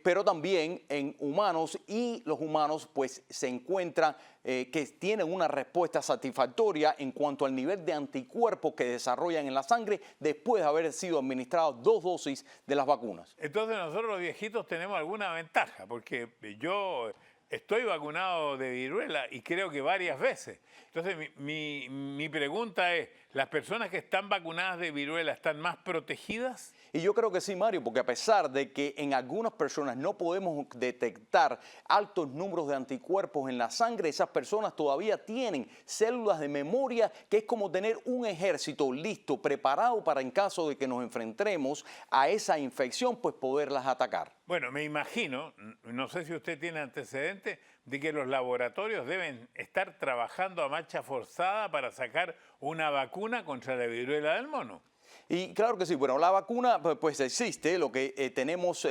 pero también en humanos, y los humanos pues se encuentran que tienen una respuesta satisfactoria en cuanto al nivel de anticuerpos que desarrollan en la sangre después de haber sido administrados 2 dosis de las vacunas. Entonces nosotros los viejitos tenemos alguna ventaja, porque yo estoy vacunado de viruela y creo que varias veces. Entonces mi pregunta es, ¿las personas que están vacunadas de viruela están más protegidas? Y yo creo que sí, Mario, porque a pesar de que en algunas personas no podemos detectar altos números de anticuerpos en la sangre, esas personas todavía tienen células de memoria, que es como tener un ejército listo, preparado para, en caso de que nos enfrentemos a esa infección, pues poderlas atacar. Bueno, me imagino, no sé si usted tiene antecedentes, de que los laboratorios deben estar trabajando a marcha forzada para sacar una vacuna contra la viruela del mono. Y claro que sí, bueno, la vacuna pues existe, lo que tenemos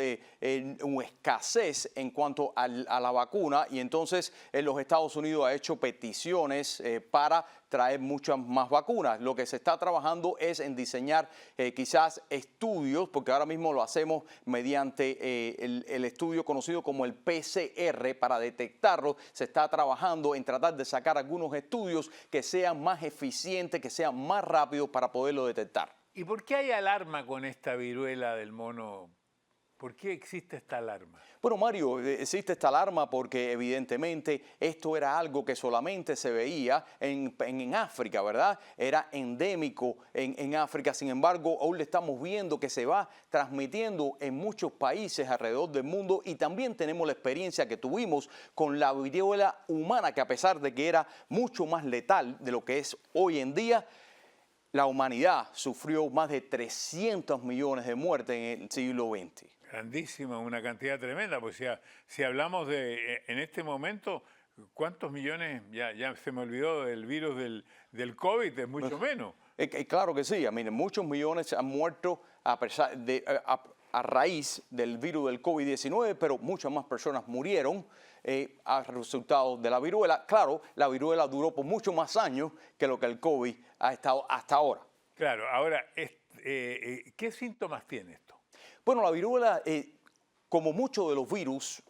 una escasez en cuanto a la vacuna, y entonces los Estados Unidos ha hecho peticiones para traer muchas más vacunas. Lo que se está trabajando es en diseñar quizás estudios, porque ahora mismo lo hacemos mediante el estudio conocido como el PCR para detectarlo. Se está trabajando en tratar de sacar algunos estudios que sean más eficientes, que sean más rápidos para poderlo detectar. ¿Y por qué hay alarma con esta viruela del mono? ¿Por qué existe esta alarma? Bueno, Mario, existe esta alarma porque evidentemente esto era algo que solamente se veía en África, ¿verdad? Era endémico en África. Sin embargo, hoy le estamos viendo que se va transmitiendo en muchos países alrededor del mundo, y también tenemos la experiencia que tuvimos con la viruela humana, que a pesar de que era mucho más letal de lo que es hoy en día, la humanidad sufrió más de 300 millones de muertes en el siglo XX. Grandísima, una cantidad tremenda, pues si hablamos de, en este momento, ¿cuántos millones? Ya se me olvidó del virus del COVID, es mucho menos. Claro que sí, miren, muchos millones han muerto a raíz del virus del COVID-19, pero muchas más personas murieron a resultado de la viruela. Claro, la viruela duró por muchos más años que lo que el COVID ha estado hasta ahora. Claro, ahora, ¿qué síntomas tiene esto? Bueno, la viruela, como muchos de los virus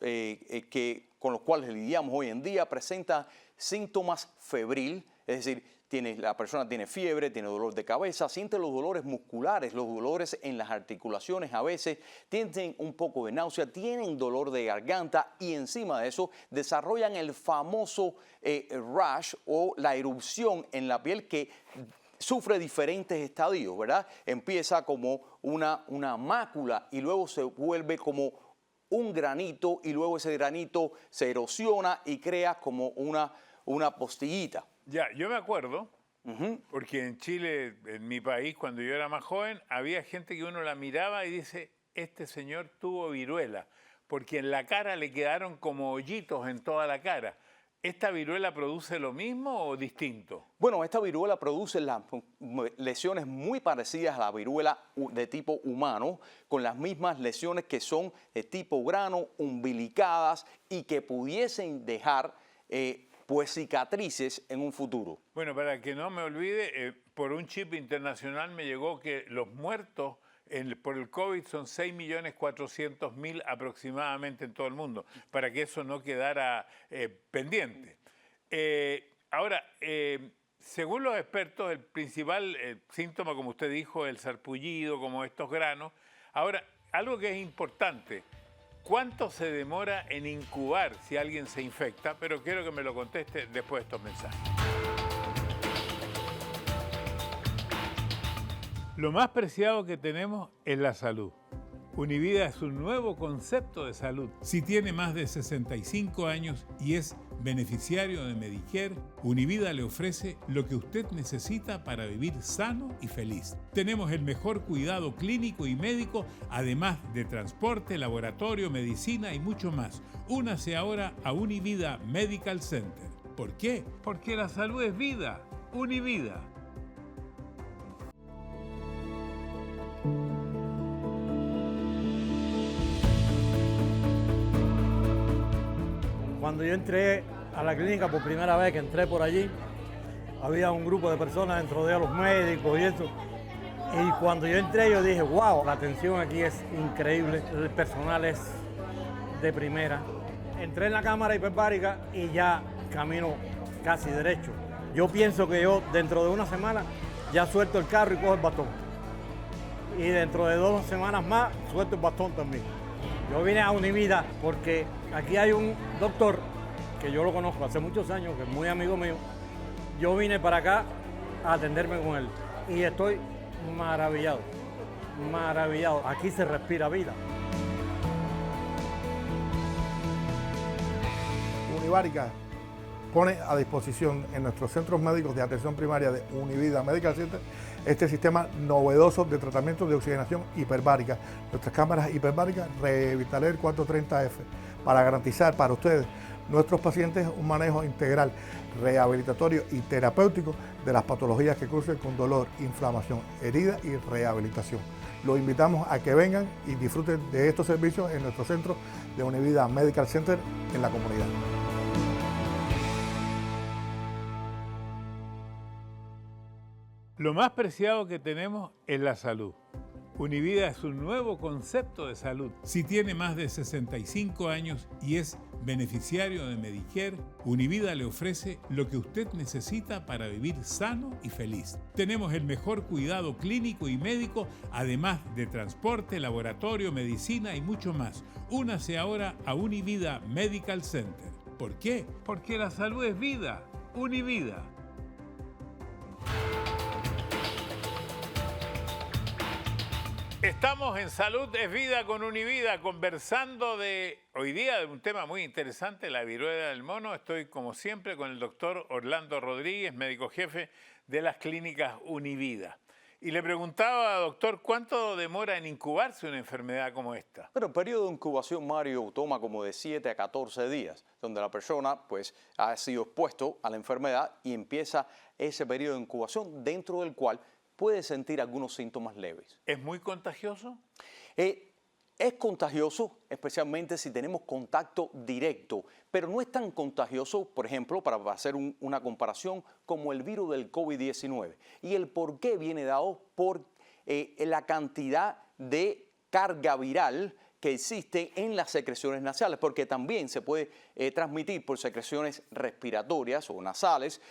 con los cuales lidiamos hoy en día, presenta síntomas febril, es decir, la persona tiene fiebre, tiene dolor de cabeza, siente los dolores musculares, los dolores en las articulaciones a veces, tienen un poco de náusea, tienen dolor de garganta, y encima de eso desarrollan el famoso rash o la erupción en la piel, que sufre diferentes estadios, ¿verdad? Empieza como una mácula y luego se vuelve como un granito, y luego ese granito se erosiona y crea como una postillita. Ya, yo me acuerdo, Porque en Chile, en mi país, cuando yo era más joven, había gente que uno la miraba y dice, este señor tuvo viruela, porque en la cara le quedaron como hoyitos en toda la cara. ¿Esta viruela produce lo mismo o distinto? Bueno, esta viruela produce las lesiones muy parecidas a la viruela de tipo humano, con las mismas lesiones que son de tipo grano, umbilicadas y que pudiesen dejar pues cicatrices en un futuro. Bueno, para que no me olvide, por un chip internacional me llegó que los muertos por el COVID son 6.400.000 aproximadamente en todo el mundo, para que eso no quedara pendiente. Ahora, según los expertos, el principal síntoma, como usted dijo, el sarpullido, como estos granos. Ahora, algo que es importante, ¿cuánto se demora en incubar si alguien se infecta? Pero quiero que me lo conteste después de estos mensajes. Lo más preciado que tenemos es la salud. Univida es un nuevo concepto de salud. Si tiene más de 65 años y es beneficiario de Medicare, Univida le ofrece lo que usted necesita para vivir sano y feliz. Tenemos el mejor cuidado clínico y médico, además de transporte, laboratorio, medicina y mucho más. Únase ahora a Univida Medical Center. ¿Por qué? Porque la salud es vida. Univida. Cuando yo entré a la clínica por primera vez que entré por allí, había un grupo de personas dentro de los médicos y eso. Y cuando yo entré yo dije, wow, la atención aquí es increíble, el personal es de primera. Entré en la cámara hiperbárica y ya camino casi derecho. Yo pienso que yo dentro de una semana ya suelto el carro y cojo el bastón. Y dentro de 2 semanas más suelto el bastón también. Yo vine a Univida porque aquí hay un doctor que yo lo conozco hace muchos años, que es muy amigo mío. Yo vine para acá a atenderme con él y estoy maravillado, maravillado. Aquí se respira vida. Unibárica pone a disposición en nuestros centros médicos de atención primaria de Univida Medical Center este sistema novedoso de tratamiento de oxigenación hiperbárica. Nuestras cámaras hiperbáricas Revitaler 430F para garantizar para ustedes, nuestros pacientes, un manejo integral, rehabilitatorio y terapéutico de las patologías que cursen con dolor, inflamación, herida y rehabilitación. Los invitamos a que vengan y disfruten de estos servicios en nuestro centro de Univida Medical Center en la comunidad. Lo más preciado que tenemos es la salud. Univida es un nuevo concepto de salud. Si tiene más de 65 años y es beneficiario de Medicare, Univida le ofrece lo que usted necesita para vivir sano y feliz. Tenemos el mejor cuidado clínico y médico, además de transporte, laboratorio, medicina y mucho más. Únase ahora a Univida Medical Center. ¿Por qué? Porque la salud es vida. Univida. Estamos en Salud es Vida con Univida, conversando hoy día de un tema muy interesante, la viruela del mono. Estoy, como siempre, con el doctor Orlando Rodríguez, médico jefe de las clínicas Univida. Y le preguntaba, doctor, ¿cuánto demora en incubarse una enfermedad como esta? Pero el periodo de incubación, Mario, toma como de 7 a 14 días, donde la persona pues ha sido expuesto a la enfermedad y empieza ese periodo de incubación dentro del cual puede sentir algunos síntomas leves. ¿Es muy contagioso? Es contagioso, especialmente si tenemos contacto directo, pero no es tan contagioso, por ejemplo, para hacer una comparación, como el virus del COVID-19. Y el por qué viene dado por la cantidad de carga viral que existe en las secreciones nasales, porque también se puede transmitir por secreciones respiratorias o nasales,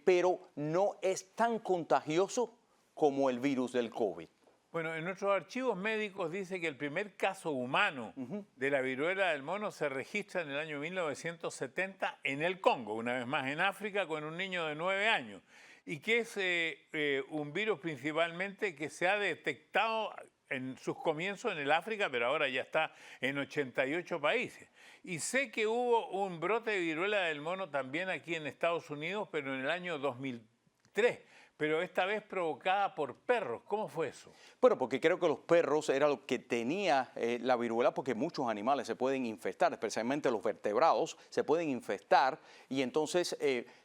pero no es tan contagioso como el virus del COVID. Bueno, en nuestros archivos médicos dice que el primer caso humano de la viruela del mono se registra en el año 1970 en el Congo, una vez más en África, con un niño de 9 años, y que es un virus principalmente que se ha detectado en sus comienzos en el África, pero ahora ya está en 88 países. Y sé que hubo un brote de viruela del mono también aquí en Estados Unidos, pero en el año 2003. pero esta vez provocada por perros. ¿Cómo fue eso? Bueno, porque creo que los perros era lo que tenía la viruela, porque muchos animales se pueden infectar, especialmente los vertebrados, se pueden infectar. Y entonces,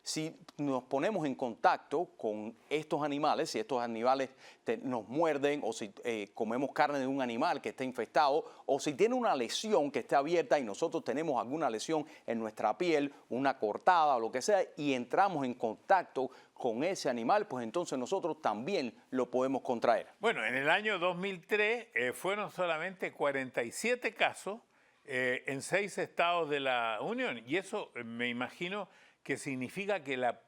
si nos ponemos en contacto con estos animales, si estos animales nos muerden, o si comemos carne de un animal que está infectado, o si tiene una lesión que está abierta y nosotros tenemos alguna lesión en nuestra piel, una cortada o lo que sea, y entramos en contacto con ese animal, pues entonces nosotros también lo podemos contraer. Bueno, en el año 2003 fueron solamente 47 casos en 6 estados de la Unión. Y eso me imagino que significa que la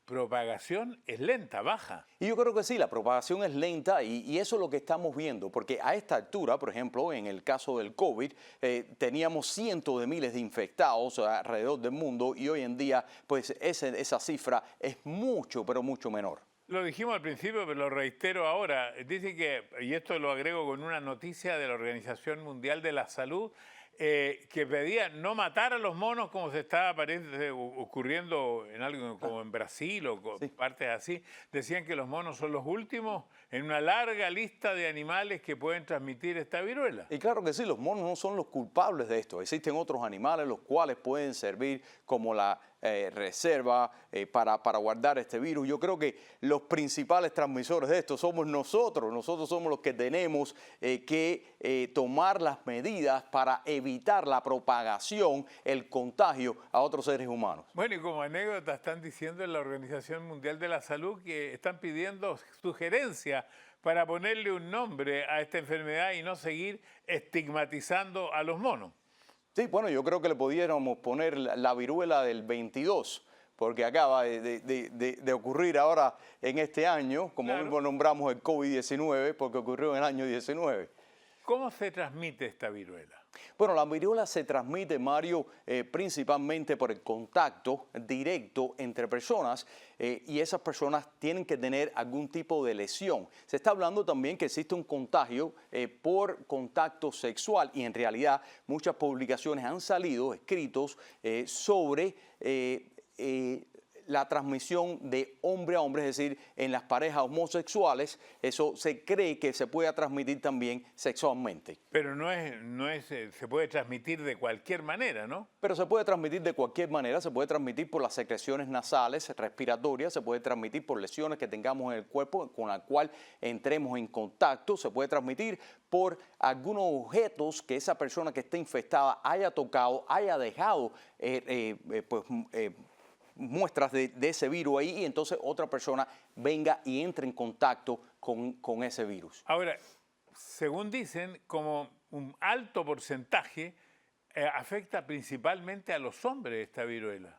propagación es lenta, baja. Y yo creo que sí, la propagación es lenta y eso es lo que estamos viendo, porque a esta altura, por ejemplo, en el caso del COVID, teníamos cientos de miles de infectados alrededor del mundo y hoy en día, pues esa cifra es mucho, pero mucho menor. Lo dijimos al principio, pero lo reitero ahora. Dice que, y esto lo agrego con una noticia de la Organización Mundial de la Salud, que pedía no matar a los monos como se estaba parece, ocurriendo en algo como en Brasil o Sí. partes así. Decían que los monos son los últimos en una larga lista de animales que pueden transmitir esta viruela. Y claro que sí, los monos no son los culpables de esto. Existen otros animales los cuales pueden servir como la reserva para guardar este virus. Yo creo que los principales transmisores de esto somos nosotros. Nosotros somos los que tenemos que tomar las medidas para evitar la propagación, el contagio a otros seres humanos. Bueno, y como anécdota están diciendo en la Organización Mundial de la Salud que están pidiendo sugerencias para ponerle un nombre a esta enfermedad y no seguir estigmatizando a los monos. Sí, bueno, yo creo que le pudiéramos poner la viruela del 22, porque acaba de ocurrir ahora en este año, como Claro. mismo nombramos el COVID-19, porque ocurrió en el año 19. ¿Cómo se transmite esta viruela? Bueno, la viruela se transmite, Mario, principalmente por el contacto directo entre personas y esas personas tienen que tener algún tipo de lesión. Se está hablando también que existe un contagio por contacto sexual y en realidad muchas publicaciones han salido, escritos sobre la transmisión de hombre a hombre, es decir, en las parejas homosexuales, eso se cree que se puede transmitir también sexualmente. Pero se puede transmitir de cualquier manera, ¿no? Pero se puede transmitir de cualquier manera, se puede transmitir por las secreciones nasales, respiratorias, se puede transmitir por lesiones que tengamos en el cuerpo con la cual entremos en contacto, se puede transmitir por algunos objetos que esa persona que está infectada haya tocado, haya dejado muestras de ese virus ahí y entonces otra persona venga y entre en contacto con ese virus. Ahora, según dicen, como un alto porcentaje afecta principalmente a los hombres esta viruela.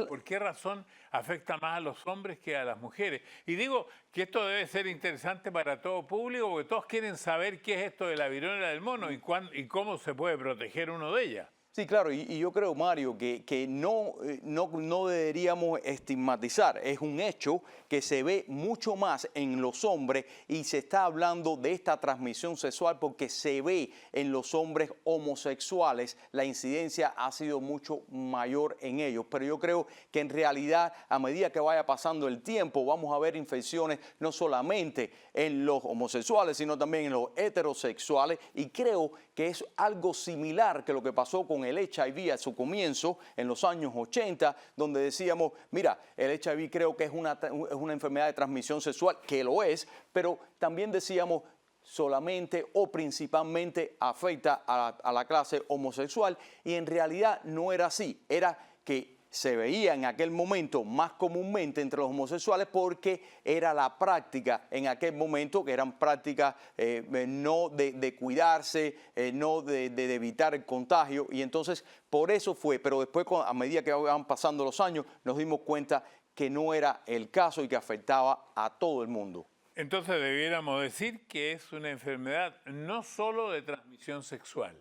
¿Por qué razón afecta más a los hombres que a las mujeres? Y digo que esto debe ser interesante para todo público porque todos quieren saber qué es esto de la viruela del mono y cómo se puede proteger uno de ella. Sí, claro, y yo creo, Mario, que no deberíamos estigmatizar. Es un hecho que se ve mucho más en los hombres y se está hablando de esta transmisión sexual porque se ve en los hombres homosexuales. La incidencia ha sido mucho mayor en ellos, pero yo creo que en realidad a medida que vaya pasando el tiempo vamos a ver infecciones no solamente en los homosexuales, sino también en los heterosexuales y creo que es algo similar que lo que pasó con el HIV a su comienzo en los años 80, donde decíamos, mira, el HIV creo que es una enfermedad de transmisión sexual, que lo es, pero también decíamos solamente o principalmente afecta a la clase homosexual y en realidad no era así, era que se veía en aquel momento más comúnmente entre los homosexuales porque era la práctica en aquel momento, que eran prácticas no de cuidarse, no de evitar el contagio y entonces por eso fue, pero después a medida que van pasando los años nos dimos cuenta que no era el caso y que afectaba a todo el mundo. Entonces debiéramos decir que es una enfermedad no solo de transmisión sexual,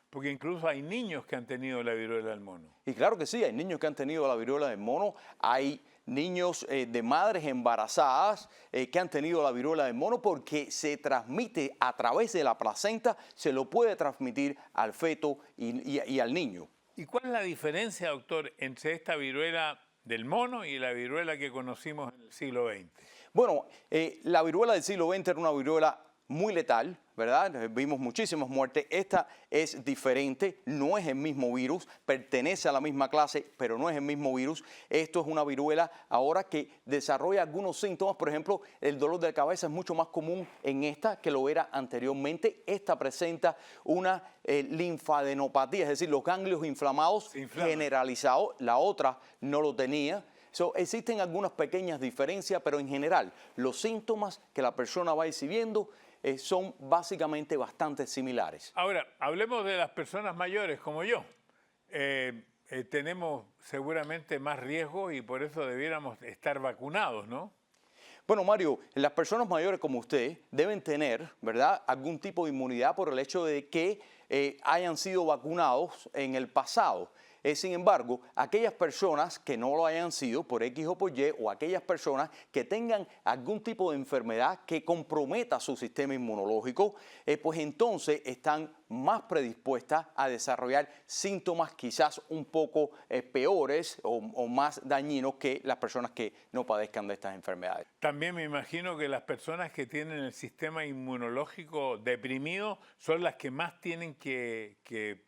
porque incluso hay niños que han tenido la viruela del mono. Y claro que sí, hay niños que han tenido la viruela del mono, hay niños de madres embarazadas que han tenido la viruela del mono porque se transmite a través de la placenta, se lo puede transmitir al feto y al niño. ¿Y cuál es la diferencia, doctor, entre esta viruela del mono y la viruela que conocimos en el siglo XX? Bueno, la viruela del siglo XX era una viruela muy letal, ¿verdad? Vimos muchísimas muertes. Esta es diferente, no es el mismo virus, pertenece a la misma clase, pero no es el mismo virus. Esto es una viruela ahora que desarrolla algunos síntomas. Por ejemplo, el dolor de cabeza es mucho más común en esta que lo era anteriormente. Esta presenta una linfadenopatía, es decir, los ganglios inflamados generalizados. La otra no lo tenía. Existen algunas pequeñas diferencias, pero en general los síntomas que la persona va exhibiendo son básicamente bastante similares. Ahora, hablemos de las personas mayores como yo. Tenemos seguramente más riesgo y por eso debiéramos estar vacunados, ¿no? Bueno, Mario, las personas mayores como usted deben tener, ¿verdad?, algún tipo de inmunidad por el hecho de que hayan sido vacunados en el pasado. Sin embargo, aquellas personas que no lo hayan sido por X o por Y, o aquellas personas que tengan algún tipo de enfermedad que comprometa su sistema inmunológico, pues entonces están más predispuestas a desarrollar síntomas quizás un poco peores o más dañinos que las personas que no padezcan de estas enfermedades. También me imagino que las personas que tienen el sistema inmunológico deprimido son las que más tienen que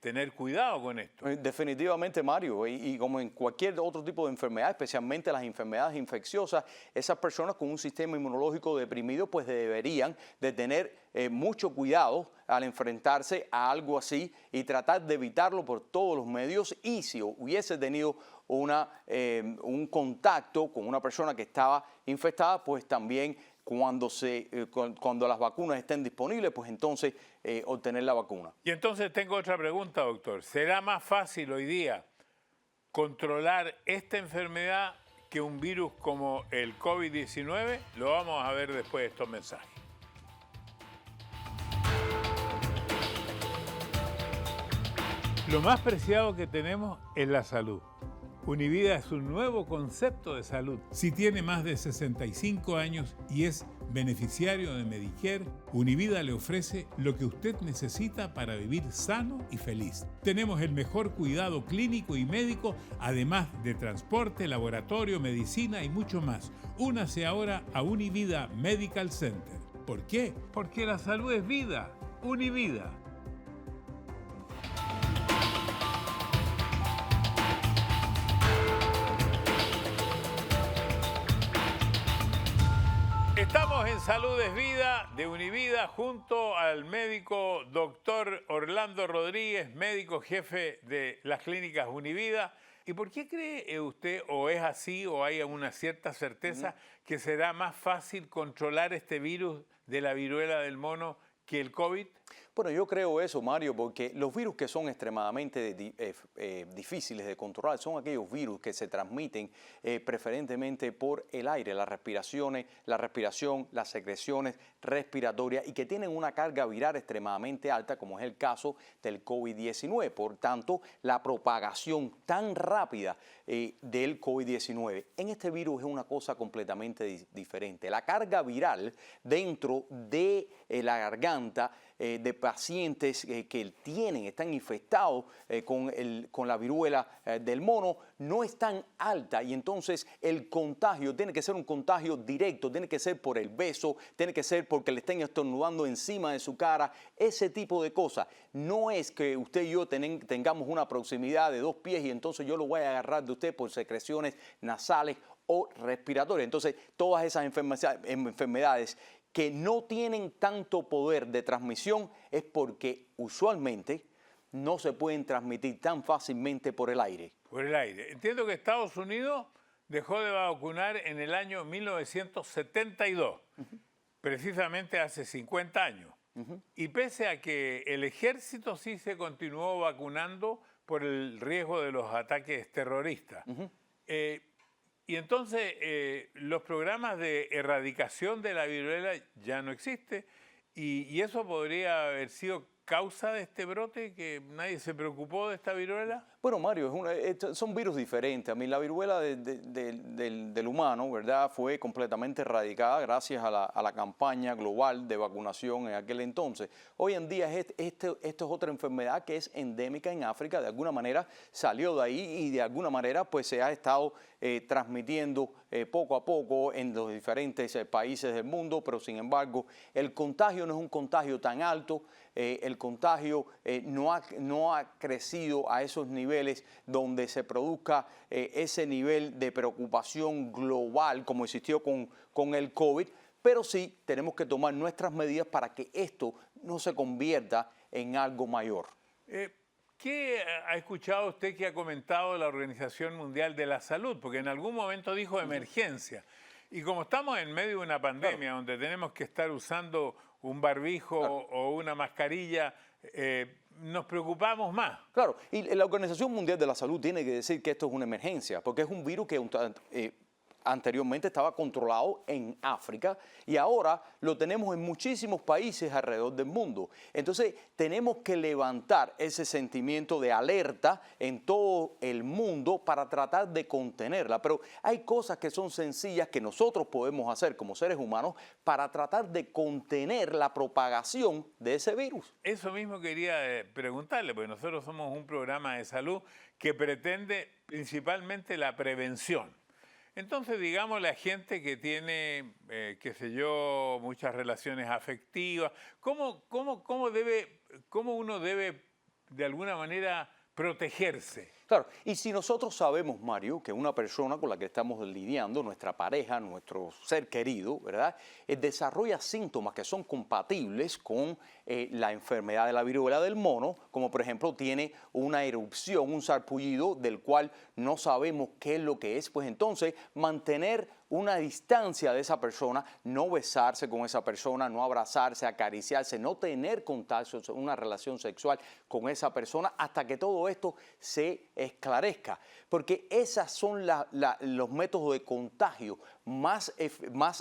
tener cuidado con esto. Definitivamente, Mario, y como en cualquier otro tipo de enfermedad, especialmente las enfermedades infecciosas, esas personas con un sistema inmunológico deprimido pues deberían de tener mucho cuidado al enfrentarse a algo así y tratar de evitarlo por todos los medios. Y si hubiese tenido un contacto con una persona que estaba infectada, pues también cuando las vacunas estén disponibles, pues entonces obtener la vacuna. Y entonces tengo otra pregunta, doctor. ¿Será más fácil hoy día controlar esta enfermedad que un virus como el COVID-19? Lo vamos a ver después de estos mensajes. Lo más preciado que tenemos es la salud. Univida es un nuevo concepto de salud. Si tiene más de 65 años y es beneficiario de Medicare, Univida le ofrece lo que usted necesita para vivir sano y feliz. Tenemos el mejor cuidado clínico y médico, además de transporte, laboratorio, medicina y mucho más. Únase ahora a Univida Medical Center. ¿Por qué? Porque la salud es vida. Univida. Estamos en Salud es Vida de Univida junto al médico doctor Orlando Rodríguez, médico jefe de las clínicas Univida. ¿Y por qué cree usted, o es así, o hay una cierta certeza, que será más fácil controlar este virus de la viruela del mono que el COVID? Bueno, yo creo eso, Mario, porque los virus que son extremadamente difíciles de controlar son aquellos virus que se transmiten preferentemente por el aire, la respiración, las secreciones respiratorias y que tienen una carga viral extremadamente alta, como es el caso del COVID-19. Por tanto, la propagación tan rápida del COVID-19 en este virus es una cosa completamente diferente. La carga viral dentro de la garganta de pacientes que están infectados con la viruela del mono no es tan alta, y entonces el contagio tiene que ser un contagio directo, tiene que ser por el beso, tiene que ser porque le estén estornudando encima de su cara, ese tipo de cosas. No es que usted y yo tengamos una proximidad de 2 pies y entonces yo lo voy a agarrar de usted por secreciones nasales o respiratorias. Entonces, todas esas enfermedades que no tienen tanto poder de transmisión es porque usualmente no se pueden transmitir tan fácilmente por el aire. Por el aire. Entiendo que Estados Unidos dejó de vacunar en el año 1972, precisamente hace 50 años. Y pese a que el ejército sí se continuó vacunando por el riesgo de los ataques terroristas. Y entonces los programas de erradicación de la viruela ya no existen y eso podría haber sido causa de este brote, que nadie se preocupó de esta viruela? Bueno, Mario, son virus diferentes. A mí la viruela del humano, ¿verdad?, fue completamente erradicada gracias a la campaña global de vacunación en aquel entonces. Hoy en día esto es otra enfermedad que es endémica en África. De alguna manera salió de ahí y de alguna manera pues se ha estado transmitiendo poco a poco en los diferentes países del mundo, pero sin embargo el contagio no es un contagio tan alto. El contagio no ha crecido a esos niveles donde se produzca ese nivel de preocupación global como existió con el COVID, pero sí tenemos que tomar nuestras medidas para que esto no se convierta en algo mayor. ¿Qué ha escuchado usted que ha comentado la Organización Mundial de la Salud? Porque en algún momento dijo emergencia. Y como estamos en medio de una pandemia, claro, donde tenemos que estar usando un barbijo, claro, o una mascarilla, nos preocupamos más. Claro, y la Organización Mundial de la Salud tiene que decir que esto es una emergencia, porque es un virus que anteriormente estaba controlado en África y ahora lo tenemos en muchísimos países alrededor del mundo. Entonces tenemos que levantar ese sentimiento de alerta en todo el mundo para tratar de contenerla. Pero hay cosas que son sencillas que nosotros podemos hacer como seres humanos para tratar de contener la propagación de ese virus. Eso mismo quería preguntarle, porque nosotros somos un programa de salud que pretende principalmente la prevención. Entonces, digamos, la gente que tiene, qué sé yo, muchas relaciones afectivas, ¿cómo uno debe, de alguna manera, protegerse? Claro, y si nosotros sabemos, Mario, que una persona con la que estamos lidiando, nuestra pareja, nuestro ser querido, ¿verdad?, desarrolla síntomas que son compatibles con la enfermedad de la viruela del mono, como por ejemplo tiene una erupción, un sarpullido del cual no sabemos qué es lo que es, pues entonces mantener una distancia de esa persona, no besarse con esa persona, no abrazarse, acariciarse, no tener contacto, una relación sexual con esa persona hasta que todo esto se esclarezca, porque esos son los métodos de contagio más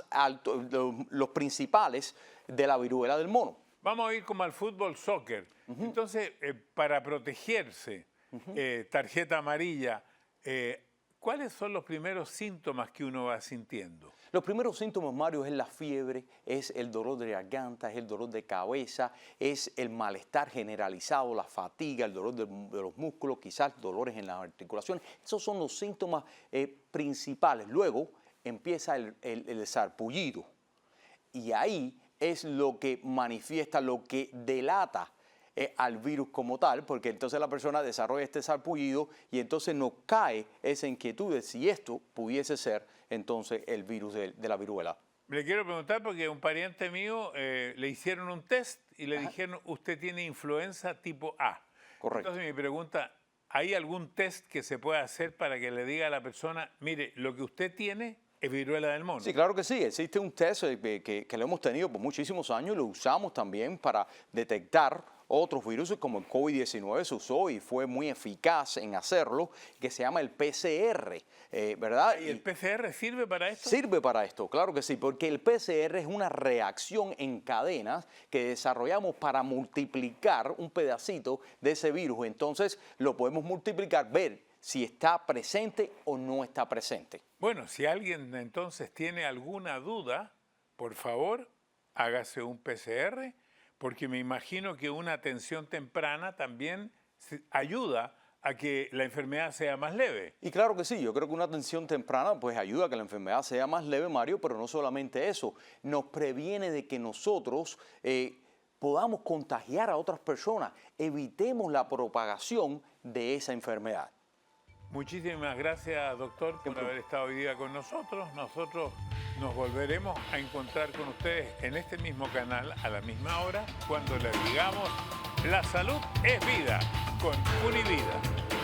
altos, los principales de la viruela del mono. Vamos a ir como al fútbol, soccer. Entonces, para protegerse, tarjeta amarilla, ¿cuáles son los primeros síntomas que uno va sintiendo? Los primeros síntomas, Mario, es la fiebre, es el dolor de garganta, es el dolor de cabeza, es el malestar generalizado, la fatiga, el dolor de los músculos, quizás dolores en las articulaciones. Esos son los síntomas principales. Luego empieza el sarpullido y ahí es lo que manifiesta, lo que delata al virus como tal, porque entonces la persona desarrolla este sarpullido y entonces nos cae esa inquietud de si esto pudiese ser entonces el virus de la viruela. Le quiero preguntar porque a un pariente mío le hicieron un test y le dijeron, usted tiene influenza tipo A. Correcto. Entonces mi pregunta, ¿hay algún test que se pueda hacer para que le diga a la persona, mire, lo que usted tiene es viruela del mono? Sí, claro que sí. Existe un test que lo hemos tenido por muchísimos años y lo usamos también para detectar otros virus como el COVID-19. Se usó y fue muy eficaz en hacerlo, que se llama el PCR, ¿verdad? ¿Y el PCR sirve para esto? Sirve para esto, claro que sí, porque el PCR es una reacción en cadenas que desarrollamos para multiplicar un pedacito de ese virus. Entonces lo podemos multiplicar, ver si está presente o no está presente. Bueno, si alguien entonces tiene alguna duda, por favor, hágase un PCR, porque me imagino que una atención temprana también ayuda a que la enfermedad sea más leve. Y claro que sí, yo creo que una atención temprana pues ayuda a que la enfermedad sea más leve, Mario, pero no solamente eso, nos previene de que nosotros podamos contagiar a otras personas, evitemos la propagación de esa enfermedad. Muchísimas gracias, doctor, por haber estado hoy día con nosotros. Nosotros nos volveremos a encontrar con ustedes en este mismo canal a la misma hora cuando les digamos La salud es vida con Univida.